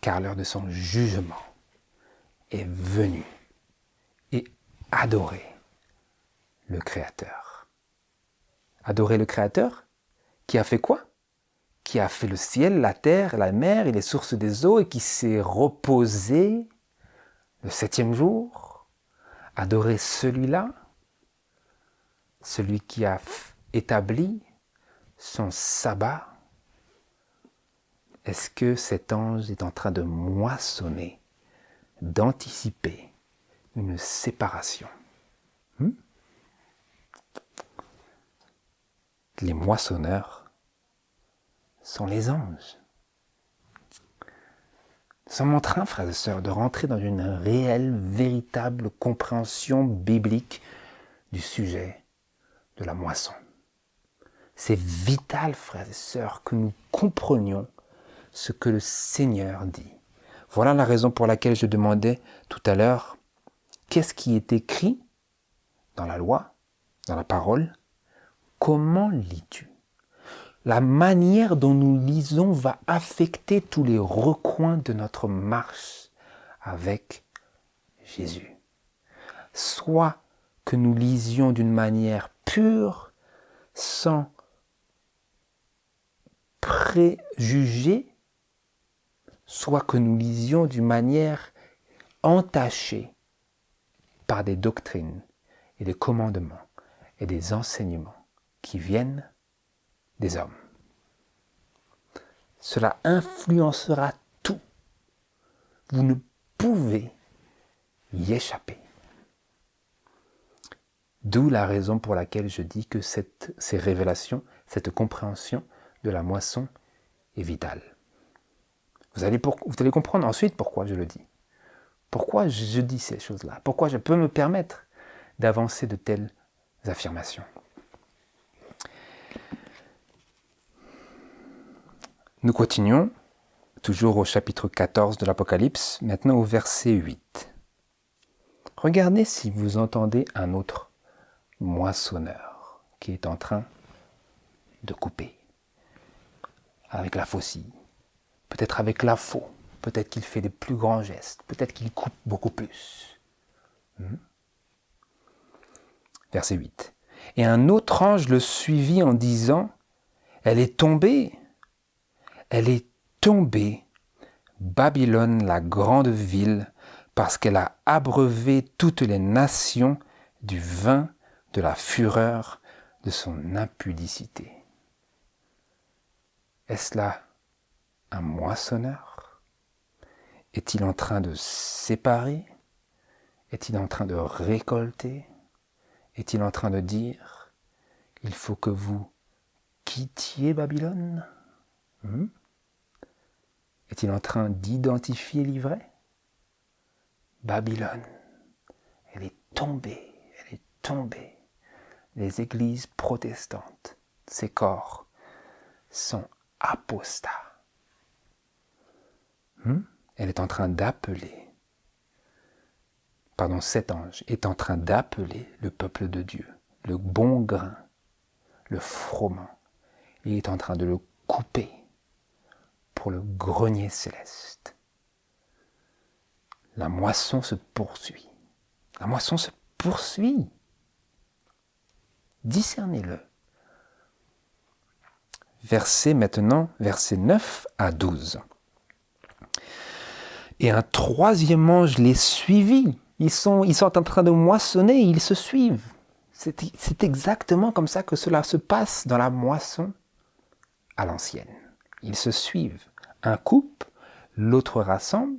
car l'heure de son jugement est venue, et adorez le Créateur. Adorer le Créateur qui a fait quoi? Qui a fait le ciel, la terre, la mer et les sources des eaux et qui s'est reposé le 7e jour. Adorer celui-là, celui qui a établi son sabbat est-ce que cet ange est en train de moissonner, d'anticiper une séparation? Les moissonneurs sont les anges. Nous sommes en train, frères et sœurs, de rentrer dans une réelle, véritable compréhension biblique du sujet de la moisson. C'est vital, frères et sœurs, que nous comprenions ce que le Seigneur dit. Voilà la raison pour laquelle je demandais tout à l'heure, qu'est-ce qui est écrit dans la loi, dans la parole? Comment lis-tu? La manière dont nous lisons va affecter tous les recoins de notre marche avec Jésus. Soit que nous lisions d'une manière pure, sans préjugés, soit que nous lisions d'une manière entachée par des doctrines et des commandements et des enseignements qui viennent des hommes. Cela influencera tout. Vous ne pouvez y échapper. D'où la raison pour laquelle je dis que ces révélations, cette compréhension de la moisson est vitale. Vous allez comprendre ensuite pourquoi je le dis. Pourquoi je dis ces choses-là. Pourquoi je peux me permettre d'avancer de telles affirmations. Nous continuons, toujours au chapitre 14 de l'Apocalypse, maintenant au verset 8. Regardez si vous entendez un autre moissonneur qui est en train de couper avec la faucille, peut-être avec la faux, peut-être qu'il fait des plus grands gestes, peut-être qu'il coupe beaucoup plus. Verset 8. Et un autre ange le suivit en disant, elle est tombée, Babylone, la grande ville, parce qu'elle a abreuvé toutes les nations du vin de la fureur de son impudicité. Est-ce là un moissonneur? Est-il en train de séparer? Est-il en train de récolter? Est-il en train de dire, il faut que vous quittiez Babylone? Est-il en train d'identifier l'ivraie? Babylone, elle est tombée. Les églises protestantes, ces corps, sont apostats. Elle est en train d'appeler, cet ange est en train d'appeler le peuple de Dieu, le bon grain, le froment. Il est en train de le couper pour le grenier céleste. La moisson se poursuit. Discernez-le. Versets 9 à 12. Et un troisième ange les suivit. Ils sont en train de moissonner, ils se suivent. C'est exactement comme ça que cela se passe dans la moisson à l'ancienne. Ils se suivent. Un coupe, l'autre rassemble,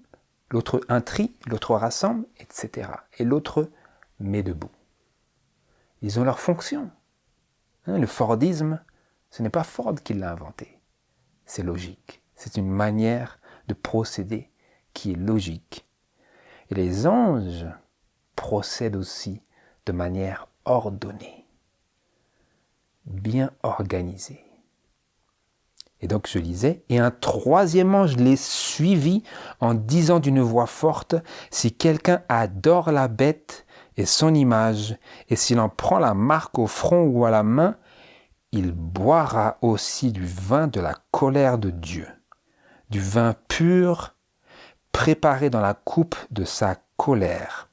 un trie, l'autre rassemble, etc. Et l'autre met debout. Ils ont leur fonction. Le Fordisme, ce n'est pas Ford qui l'a inventé. C'est logique. C'est une manière de procéder qui est logique. Et les anges procèdent aussi de manière ordonnée, bien organisée. Et donc je lisais, et un troisième ange les suivit en disant d'une voix forte, si quelqu'un adore la bête et son image, et s'il en prend la marque au front ou à la main, il boira aussi du vin de la colère de Dieu, du vin pur, préparé dans la coupe de sa colère.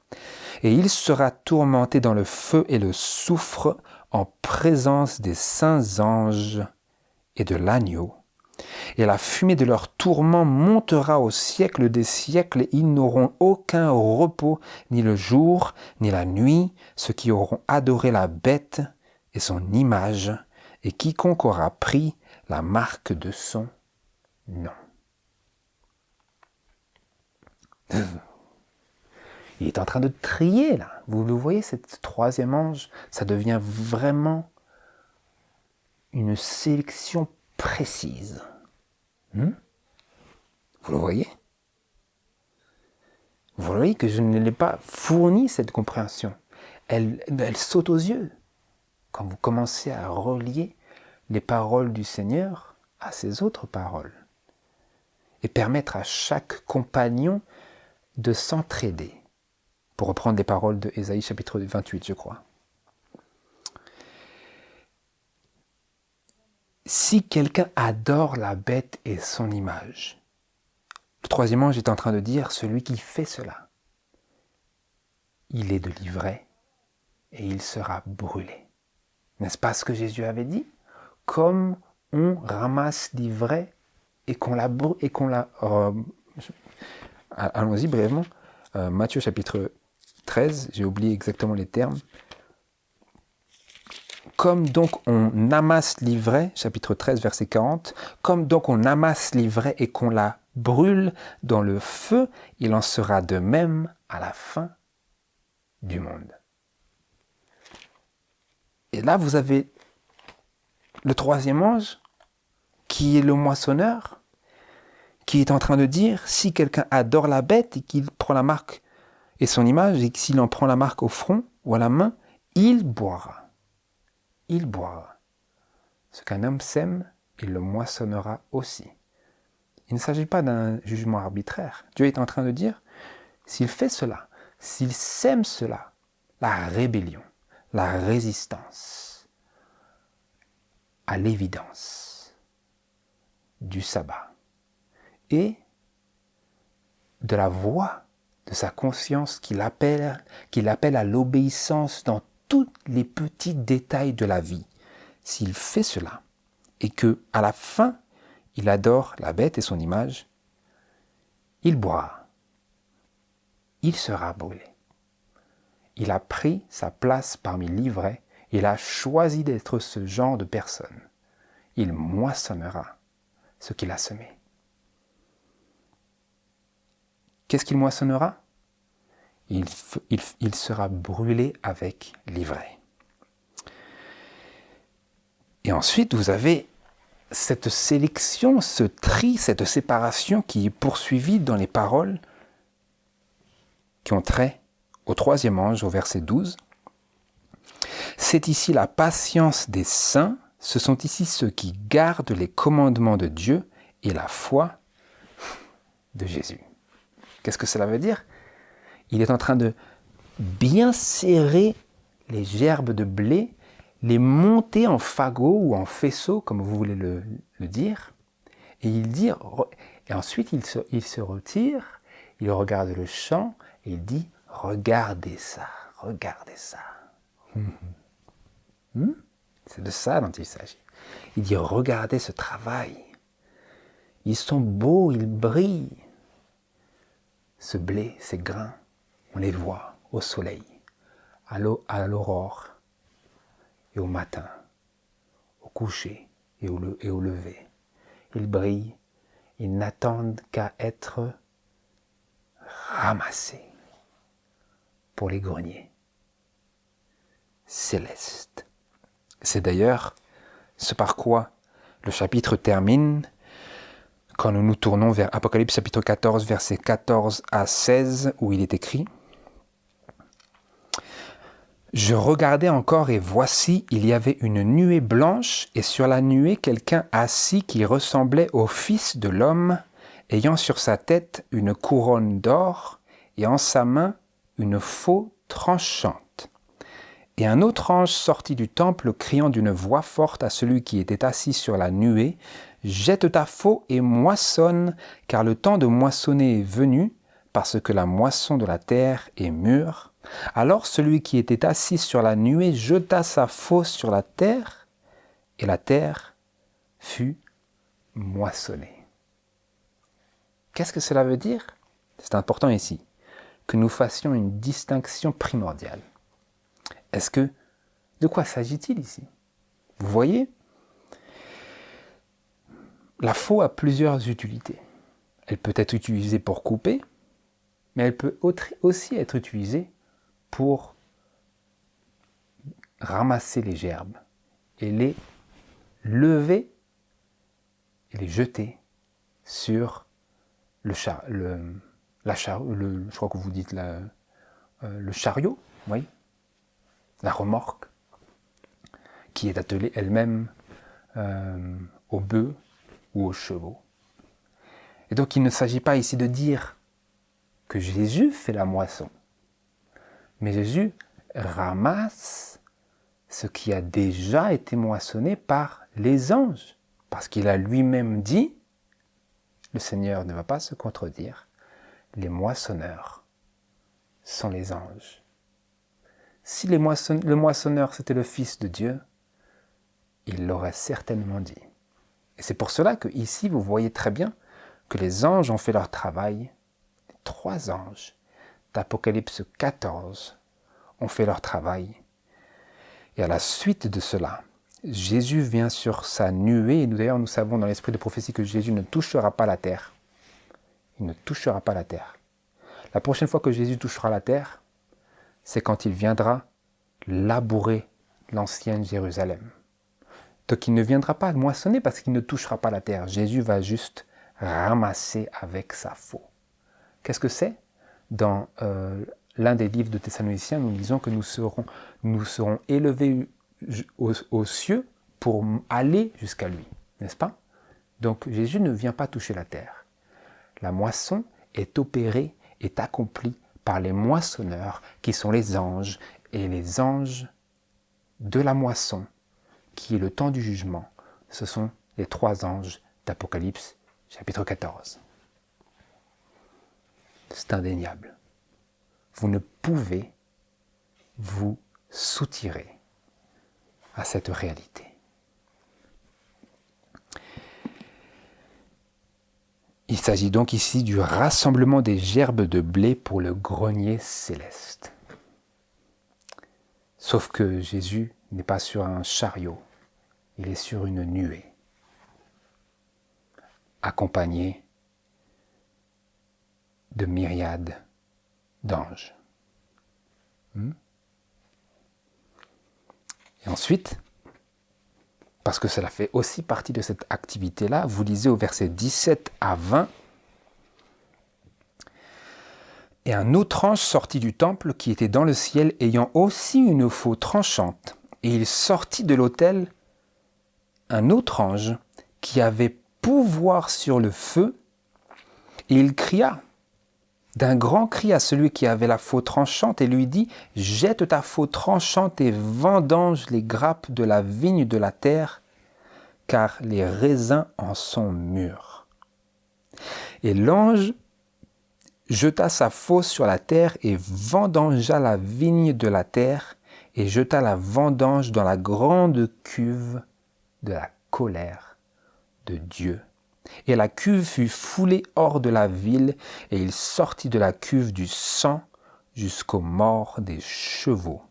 Et il sera tourmenté dans le feu et le soufre en présence des saints anges et de l'agneau. Et la fumée de leur tourment montera au siècle des siècles, et ils n'auront aucun repos, ni le jour, ni la nuit, ceux qui auront adoré la bête et son image, et quiconque aura pris la marque de son nom. Il est en train de trier là. Vous le voyez, cette troisième ange, ça devient vraiment une sélection précise. Vous le voyez? Vous voyez que je ne l'ai pas fourni cette compréhension. Elle saute aux yeux quand vous commencez à relier les paroles du Seigneur à ses autres paroles et permettre à chaque compagnon de s'entraider. Pour reprendre les paroles de Ésaïe chapitre 28, je crois. Si quelqu'un adore la bête et son image, le troisième ange est en train de dire, celui qui fait cela, il est de l'ivraie et il sera brûlé. N'est-ce pas ce que Jésus avait dit? Comme on ramasse l'ivraie et qu'on la brûle, allons-y brièvement. Matthieu chapitre 13, j'ai oublié exactement les termes. Comme donc on amasse l'ivraie, chapitre 13, verset 40, comme donc on amasse l'ivraie et qu'on la brûle dans le feu, il en sera de même à la fin du monde. Et là, vous avez le troisième ange, qui est le moissonneur, qui est en train de dire, si quelqu'un adore la bête et qu'il prend la marque et son image, et s'il en prend la marque au front ou à la main, il boira. Il boira. Ce qu'un homme sème, il le moissonnera aussi. Il ne s'agit pas d'un jugement arbitraire. Dieu est en train de dire, s'il fait cela, s'il sème cela, la rébellion, la résistance à l'évidence du sabbat et de la voix de sa conscience qu'il appelle à l'obéissance dans tous les petits détails de la vie. S'il fait cela et que à la fin il adore la bête et son image, il boira, il sera brûlé. Il a pris sa place parmi l'ivraie, il a choisi d'être ce genre de personne. Il moissonnera ce qu'il a semé. Qu'est-ce qu'il moissonnera? Il sera brûlé avec l'ivraie. Et ensuite, vous avez cette sélection, ce tri, cette séparation qui est poursuivie dans les paroles qui ont trait au troisième ange, au verset 12. C'est ici la patience des saints, ce sont ici ceux qui gardent les commandements de Dieu et la foi de Jésus. Qu'est-ce que cela veut dire? Il est en train de bien serrer les gerbes de blé, les monter en fagots ou en faisceaux, comme vous voulez le dire. Et il dit, et ensuite il se retire, il regarde le champ et il dit, regardez ça, regardez ça. C'est de ça dont il s'agit. Il dit, regardez ce travail. Ils sont beaux, ils brillent. Ce blé, ces grains, on les voit au soleil, à l'aurore et au matin, au coucher et au lever. Ils brillent, ils n'attendent qu'à être ramassés pour les greniers célestes. C'est d'ailleurs ce par quoi le chapitre termine quand nous nous tournons vers Apocalypse chapitre 14, versets 14 à 16, où il est écrit « Je regardais encore et voici, il y avait une nuée blanche et sur la nuée quelqu'un assis qui ressemblait au Fils de l'homme, ayant sur sa tête une couronne d'or et en sa main une faux tranchante. Et un autre ange sortit du temple criant d'une voix forte à celui qui était assis sur la nuée, « Jette ta faux et moissonne, car le temps de moissonner est venu, parce que la moisson de la terre est mûre. » Alors celui qui était assis sur la nuée jeta sa faux sur la terre, et la terre fut moissonnée. Qu'est-ce que cela veut dire? C'est important ici, que nous fassions une distinction primordiale. De quoi s'agit-il ici? Vous voyez, la faux a plusieurs utilités. Elle peut être utilisée pour couper, mais elle peut aussi être utilisée pour ramasser les gerbes et les lever et les jeter sur je crois que vous dites le chariot, oui, la remorque, qui est attelée elle-même aux bœufs ou aux chevaux. Et donc il ne s'agit pas ici de dire que Jésus fait la moisson, mais Jésus ramasse ce qui a déjà été moissonné par les anges, parce qu'il a lui-même dit, le Seigneur ne va pas se contredire, les moissonneurs sont les anges. Si le moissonneur c'était le Fils de Dieu, il l'aurait certainement dit. Et c'est pour cela que ici vous voyez très bien que les anges ont fait leur travail. Les 3 anges d'Apocalypse 14 ont fait leur travail. Et à la suite de cela, Jésus vient sur sa nuée, et d'ailleurs nous savons dans l'esprit de prophétie que Jésus ne touchera pas la terre. Il ne touchera pas la terre. La prochaine fois que Jésus touchera la terre, c'est quand il viendra labourer l'ancienne Jérusalem. Donc il ne viendra pas moissonner parce qu'il ne touchera pas la terre. Jésus va juste ramasser avec sa faux. Qu'est-ce que c'est? Dans l'un des livres de Thessaloniciens, nous disons que nous serons élevés aux cieux pour aller jusqu'à lui, n'est-ce pas? Donc Jésus ne vient pas toucher la terre. La moisson est opérée, est accomplie par les moissonneurs qui sont les anges, et les anges de la moisson, qui est le temps du jugement, ce sont les 3 anges d'Apocalypse chapitre 14. C'est indéniable. Vous ne pouvez vous soutirer à cette réalité. Il s'agit donc ici du rassemblement des gerbes de blé pour le grenier céleste. Sauf que Jésus n'est pas sur un chariot, il est sur une nuée, accompagné de myriades d'anges. Et ensuite, parce que cela fait aussi partie de cette activité-là, vous lisez au verset 17 à 20, « Et un autre ange sortit du temple qui était dans le ciel, ayant aussi une faux tranchante. Et il sortit de l'autel un autre ange qui avait pouvoir sur le feu, et il cria d'un grand cri à celui qui avait la faux tranchante et lui dit, « Jette ta faux tranchante et vendange les grappes de la vigne de la terre, car les raisins en sont mûrs. » Et l'ange jeta sa faux sur la terre et vendangea la vigne de la terre et jeta la vendange dans la grande cuve de la colère de Dieu. Et la cuve fut foulée hors de la ville, et il sortit de la cuve du sang jusqu'aux morts des chevaux,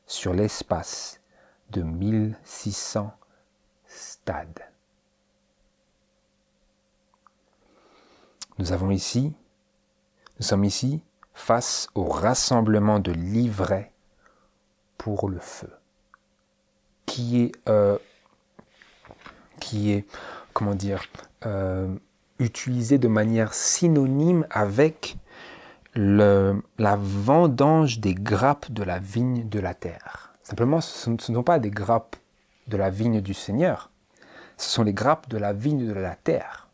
sur l'espace de 1600 stades. Nous sommes ici face au rassemblement de l'ivraie pour le feu, qui est comment dire, utilisé de manière synonyme avec la vendange des grappes de la vigne de la terre. Simplement, ce ne sont pas des grappes de la vigne du Seigneur, ce sont les grappes de la vigne de la terre.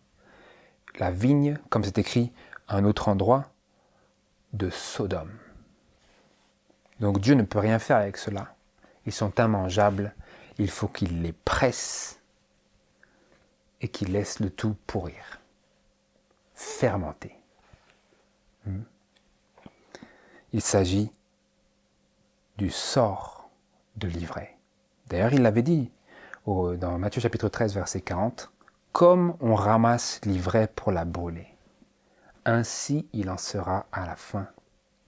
La vigne, comme c'est écrit à un autre endroit, de Sodome. Donc Dieu ne peut rien faire avec cela. Ils sont immangeables, il faut qu'il les presse et qu'il laisse le tout pourrir, fermenter. Il s'agit du sort de l'ivraie. D'ailleurs, il l'avait dit dans Matthieu chapitre 13, verset 40, « Comme on ramasse l'ivraie pour la brûler, ainsi il en sera à la fin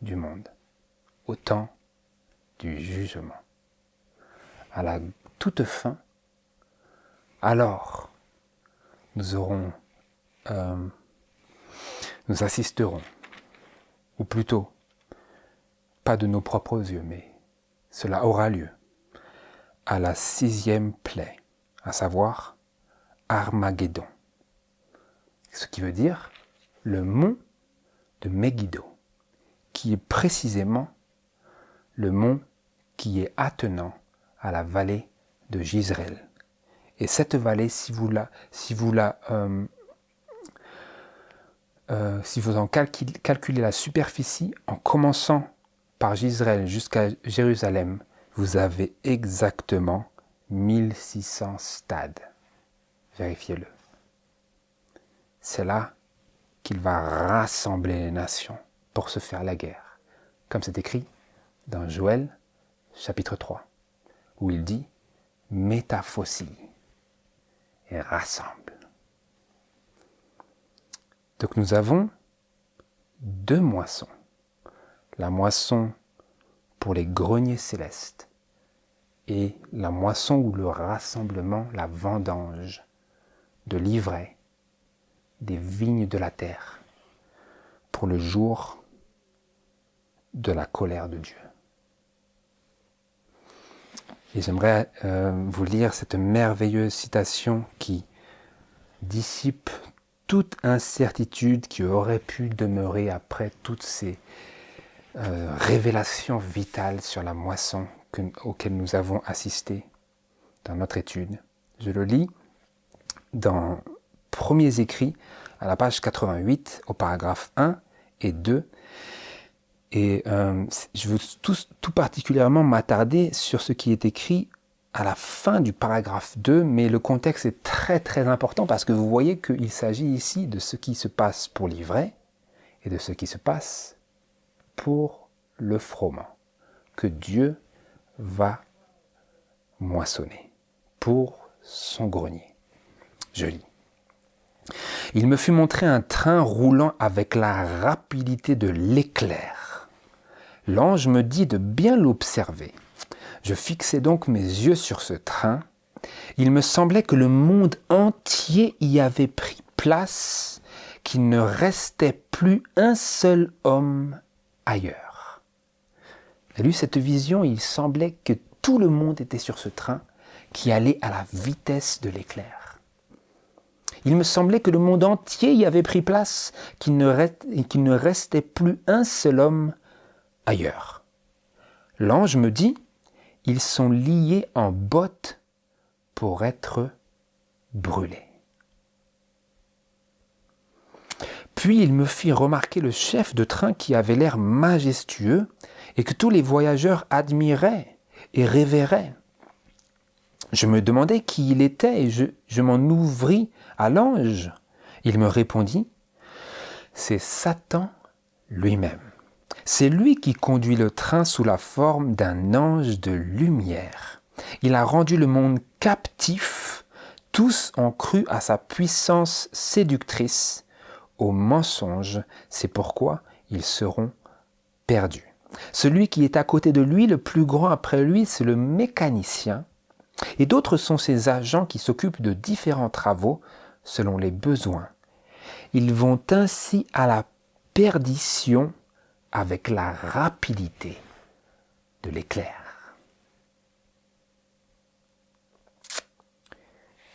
du monde, au temps du jugement. » À la toute fin, alors nous assisterons ou plutôt, pas de nos propres yeux, mais cela aura lieu à la 6e plaie, à savoir Armageddon. Ce qui veut dire le mont de Megiddo, qui est précisément le mont qui est attenant à la vallée de Jezreel. Et cette vallée, si vous en calculez la superficie, en commençant par Jezreel jusqu'à Jérusalem, vous avez exactement 1600 stades. Vérifiez-le. C'est là qu'il va rassembler les nations pour se faire la guerre, comme c'est écrit dans Joël, chapitre 3, où il dit « métaphosie » et « rassemble ». Donc nous avons 2 moissons. La moisson pour les greniers célestes et la moisson ou le rassemblement, la vendange de l'ivraie des vignes de la terre pour le jour de la colère de Dieu. Et j'aimerais vous lire cette merveilleuse citation qui dissipe toute incertitude qui aurait pu demeurer après toutes ces révélations vitales sur la moisson auxquelles nous avons assisté dans notre étude. Je le lis dans Premiers écrits à la page 88 au paragraphe 1 et 2. Et je veux tout particulièrement m'attarder sur ce qui est écrit à la fin du paragraphe 2, mais le contexte est très très important parce que vous voyez qu'il s'agit ici de ce qui se passe pour l'ivraie et de ce qui se passe pour le froment, que Dieu va moissonner pour son grenier. Je lis. Il me fut montré un train roulant avec la rapidité de l'éclair. L'ange me dit de bien l'observer. Je fixai donc mes yeux sur ce train. Il me semblait que le monde entier y avait pris place, qu'il ne restait plus un seul homme ailleurs. J'ai lu cette vision, il semblait que tout le monde était sur ce train qui allait à la vitesse de l'éclair. Il me semblait que le monde entier y avait pris place, qu'il ne restait plus un seul homme ailleurs. L'ange me dit, ils sont liés en bottes pour être brûlés. Puis il me fit remarquer le chef de train qui avait l'air majestueux et que tous les voyageurs admiraient et révéraient. Je me demandais qui il était et je m'en ouvris à l'ange. Il me répondit, c'est Satan lui-même. C'est lui qui conduit le train sous la forme d'un ange de lumière. Il a rendu le monde captif. Tous ont cru à sa puissance séductrice, au mensonge. C'est pourquoi ils seront perdus. Celui qui est à côté de lui, le plus grand après lui, c'est le mécanicien. Et d'autres sont ses agents qui s'occupent de différents travaux selon les besoins. Ils vont ainsi à la perdition avec la rapidité de l'éclair.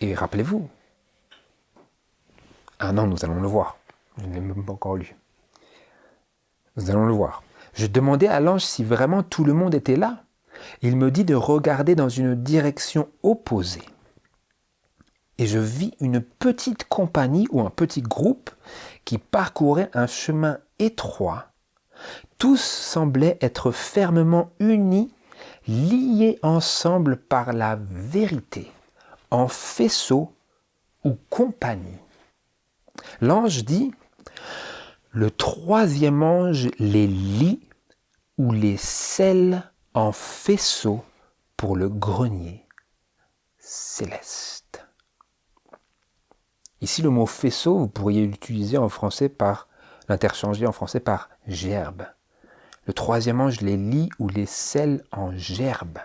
Et rappelez-vous, non, nous allons le voir. Je ne l'ai même pas encore lu. Nous allons le voir. Je demandais à l'ange si vraiment tout le monde était là. Il me dit de regarder dans une direction opposée. Et je vis une petite compagnie ou un petit groupe qui parcourait un chemin étroit. Tous semblaient être fermement unis, liés ensemble par la vérité, en faisceau ou compagnie. L'ange dit, le 3e ange les lie ou les scelle en faisceau pour le grenier céleste. Ici, le mot faisceau, vous pourriez l'utiliser en français l'interchanger en français par gerbe. Le 3e ange les lie ou les scelle en gerbe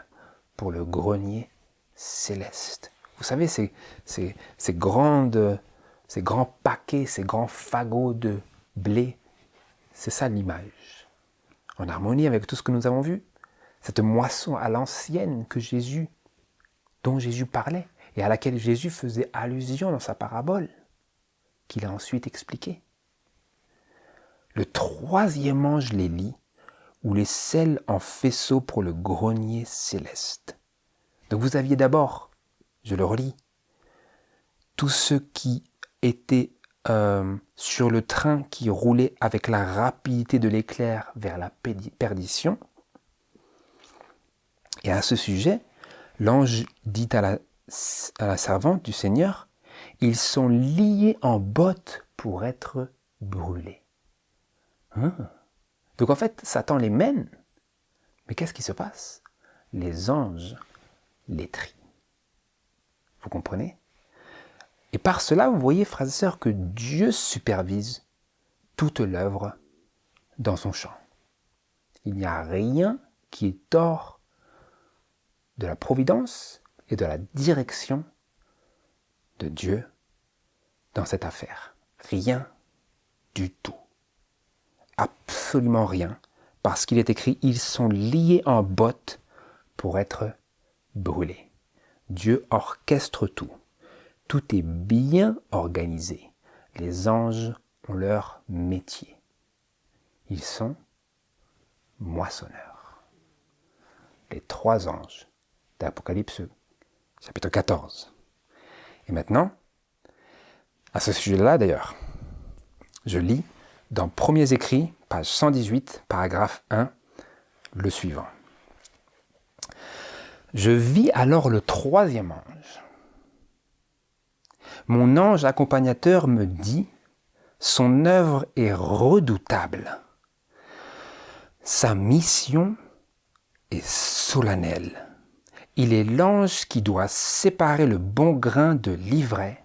pour le grenier céleste. Vous savez, ces grands paquets, ces grands fagots de blé, C'est ça l'image. En harmonie avec tout ce que nous avons vu. Cette moisson à l'ancienne dont Jésus parlait et à laquelle Jésus faisait allusion dans sa parabole, qu'il a ensuite expliquée. Le troisième ange les lit, ou les scelle en faisceau pour le grenier céleste. Donc vous aviez d'abord, je le relis, tous ceux qui étaient sur le train qui roulait avec la rapidité de l'éclair vers la perdition. Et à ce sujet, l'ange dit à la servante du Seigneur, « Ils sont liés en bottes pour être brûlés. » Donc en fait, Satan les mène. Mais qu'est-ce qui se passe? Les anges les trient. Vous comprenez? Et par cela, vous voyez, frères et sœurs, que Dieu supervise toute l'œuvre dans son champ. Il n'y a rien qui est hors de la providence et de la direction de Dieu dans cette affaire. Rien du tout. Absolument rien. Parce qu'il est écrit, ils sont liés en bottes pour être brûlés. Dieu orchestre tout. Tout est bien organisé. Les anges ont leur métier. Ils sont moissonneurs. Les 3 anges d'Apocalypse, chapitre 14. Et maintenant, à ce sujet-là d'ailleurs, je lis dans Premiers Écrits, page 118, paragraphe 1, le suivant. Je vis alors le 3e ange. Mon ange accompagnateur me dit, son œuvre est redoutable. Sa mission est solennelle. Il est l'ange qui doit séparer le bon grain de l'ivraie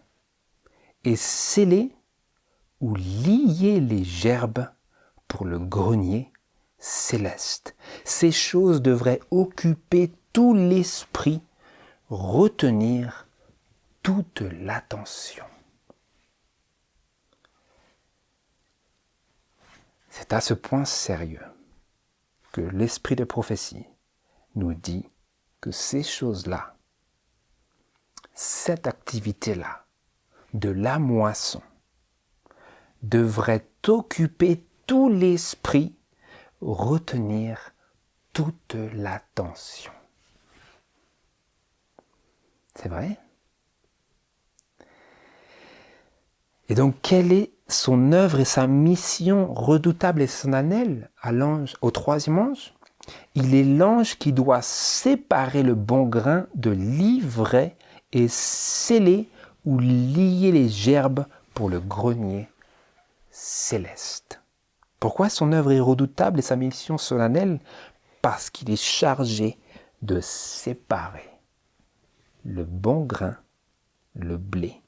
et sceller ou lier les gerbes pour le grenier céleste. Ces choses devraient occuper tout l'esprit, retenir toute l'attention. C'est à ce point sérieux que l'esprit de prophétie nous dit que ces choses-là, cette activité-là, de la moisson, devrait occuper tout l'esprit, retenir toute l'attention. C'est vrai? Et donc, quelle est son œuvre et sa mission redoutable et solennelle au 3e ange? Il est l'ange qui doit séparer le bon grain de l'ivraie et sceller ou lier les gerbes pour le grenier céleste. Pourquoi son œuvre est redoutable et sa mission solennelle? Parce qu'il est chargé de séparer le bon grain, le blé,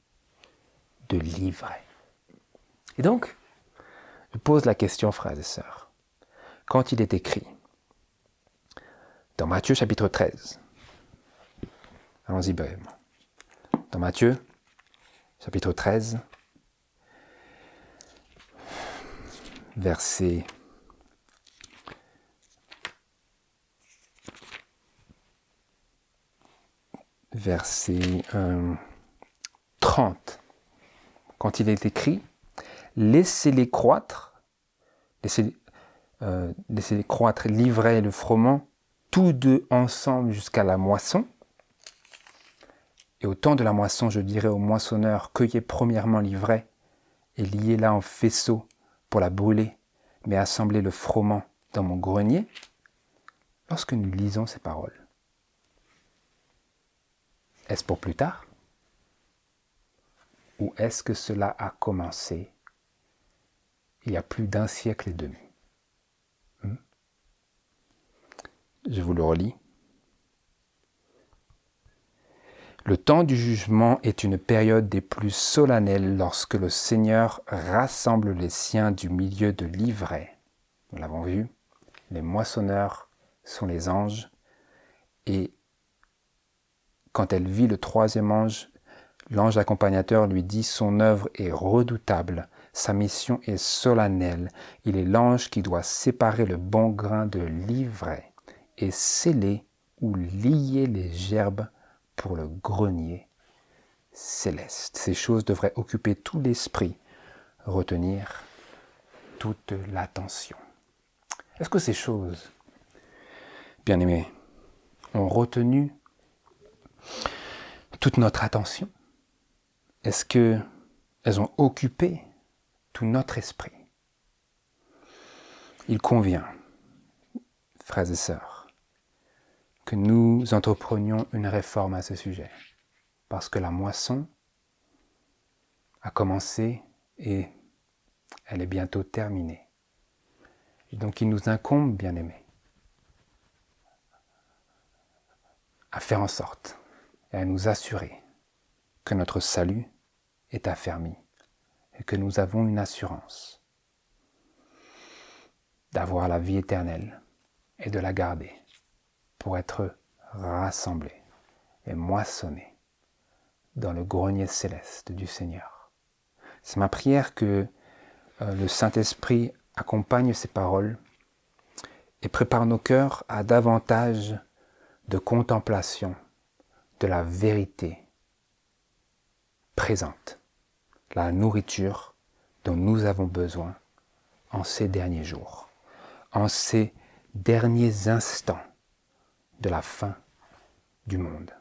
de l'ivraie. Et donc, je pose la question, frères et sœurs, quand il est écrit dans Matthieu chapitre 13, allons-y brièvement, dans Matthieu chapitre 13, verset 30, quand il est écrit « Laissez-les croître, laissez-les croître l'ivraie et le froment, tous deux ensemble jusqu'à la moisson. Et au temps de la moisson, je dirai au moissonneur, cueillez premièrement l'ivraie et liez-la en faisceau pour la brûler, mais assemblez le froment dans mon grenier. » Lorsque nous lisons ces paroles, est-ce pour plus tard? Ou est-ce que cela a commencé il y a plus d'1 siècle et demi? Je vous le relis. Le temps du jugement est une période des plus solennelles lorsque le Seigneur rassemble les siens du milieu de l'ivraie. Nous l'avons vu, les moissonneurs sont les anges, et quand elle vit le 3e ange, l'ange accompagnateur lui dit « Son œuvre est redoutable, Sa mission est solennelle. Il est l'ange qui doit séparer le bon grain de l'ivraie et sceller ou lier les gerbes pour le grenier céleste. Ces choses devraient occuper tout l'esprit, retenir toute l'attention. Est-ce que ces choses, bien-aimés, ont retenu toute notre attention? Est-ce qu'elles ont occupé tout notre esprit? Il convient, frères et sœurs, que nous entreprenions une réforme à ce sujet, parce que la moisson a commencé et elle est bientôt terminée. Et donc il nous incombe, bien-aimés, à faire en sorte et à nous assurer que notre salut est affermi et que nous avons une assurance d'avoir la vie éternelle et de la garder pour être rassemblés et moissonnés dans le grenier céleste du Seigneur. C'est ma prière que le Saint-Esprit accompagne ces paroles et prépare nos cœurs à davantage de contemplation de la vérité présente, la nourriture dont nous avons besoin en ces derniers jours, en ces derniers instants de la fin du monde.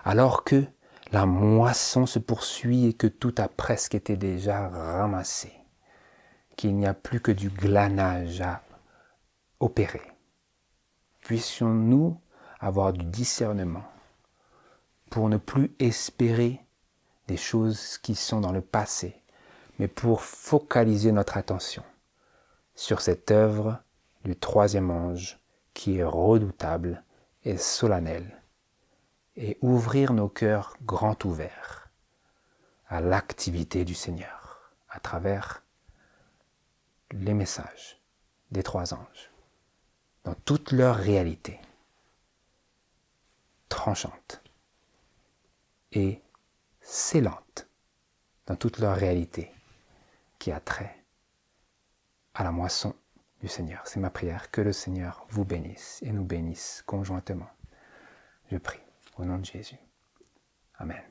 Alors que la moisson se poursuit et que tout a presque été déjà ramassé, qu'il n'y a plus que du glanage à opérer. Puissions-nous avoir du discernement pour ne plus espérer des choses qui sont dans le passé, mais pour focaliser notre attention sur cette œuvre du troisième ange qui est redoutable et solennelle, et ouvrir nos cœurs grands ouverts à l'activité du Seigneur à travers les messages des trois anges dans toute leur réalité tranchante et scellante dans toute leur réalité qui a trait à la moisson du Seigneur. C'est ma prière, que le Seigneur vous bénisse et nous bénisse conjointement. Je prie au nom de Jésus. Amen.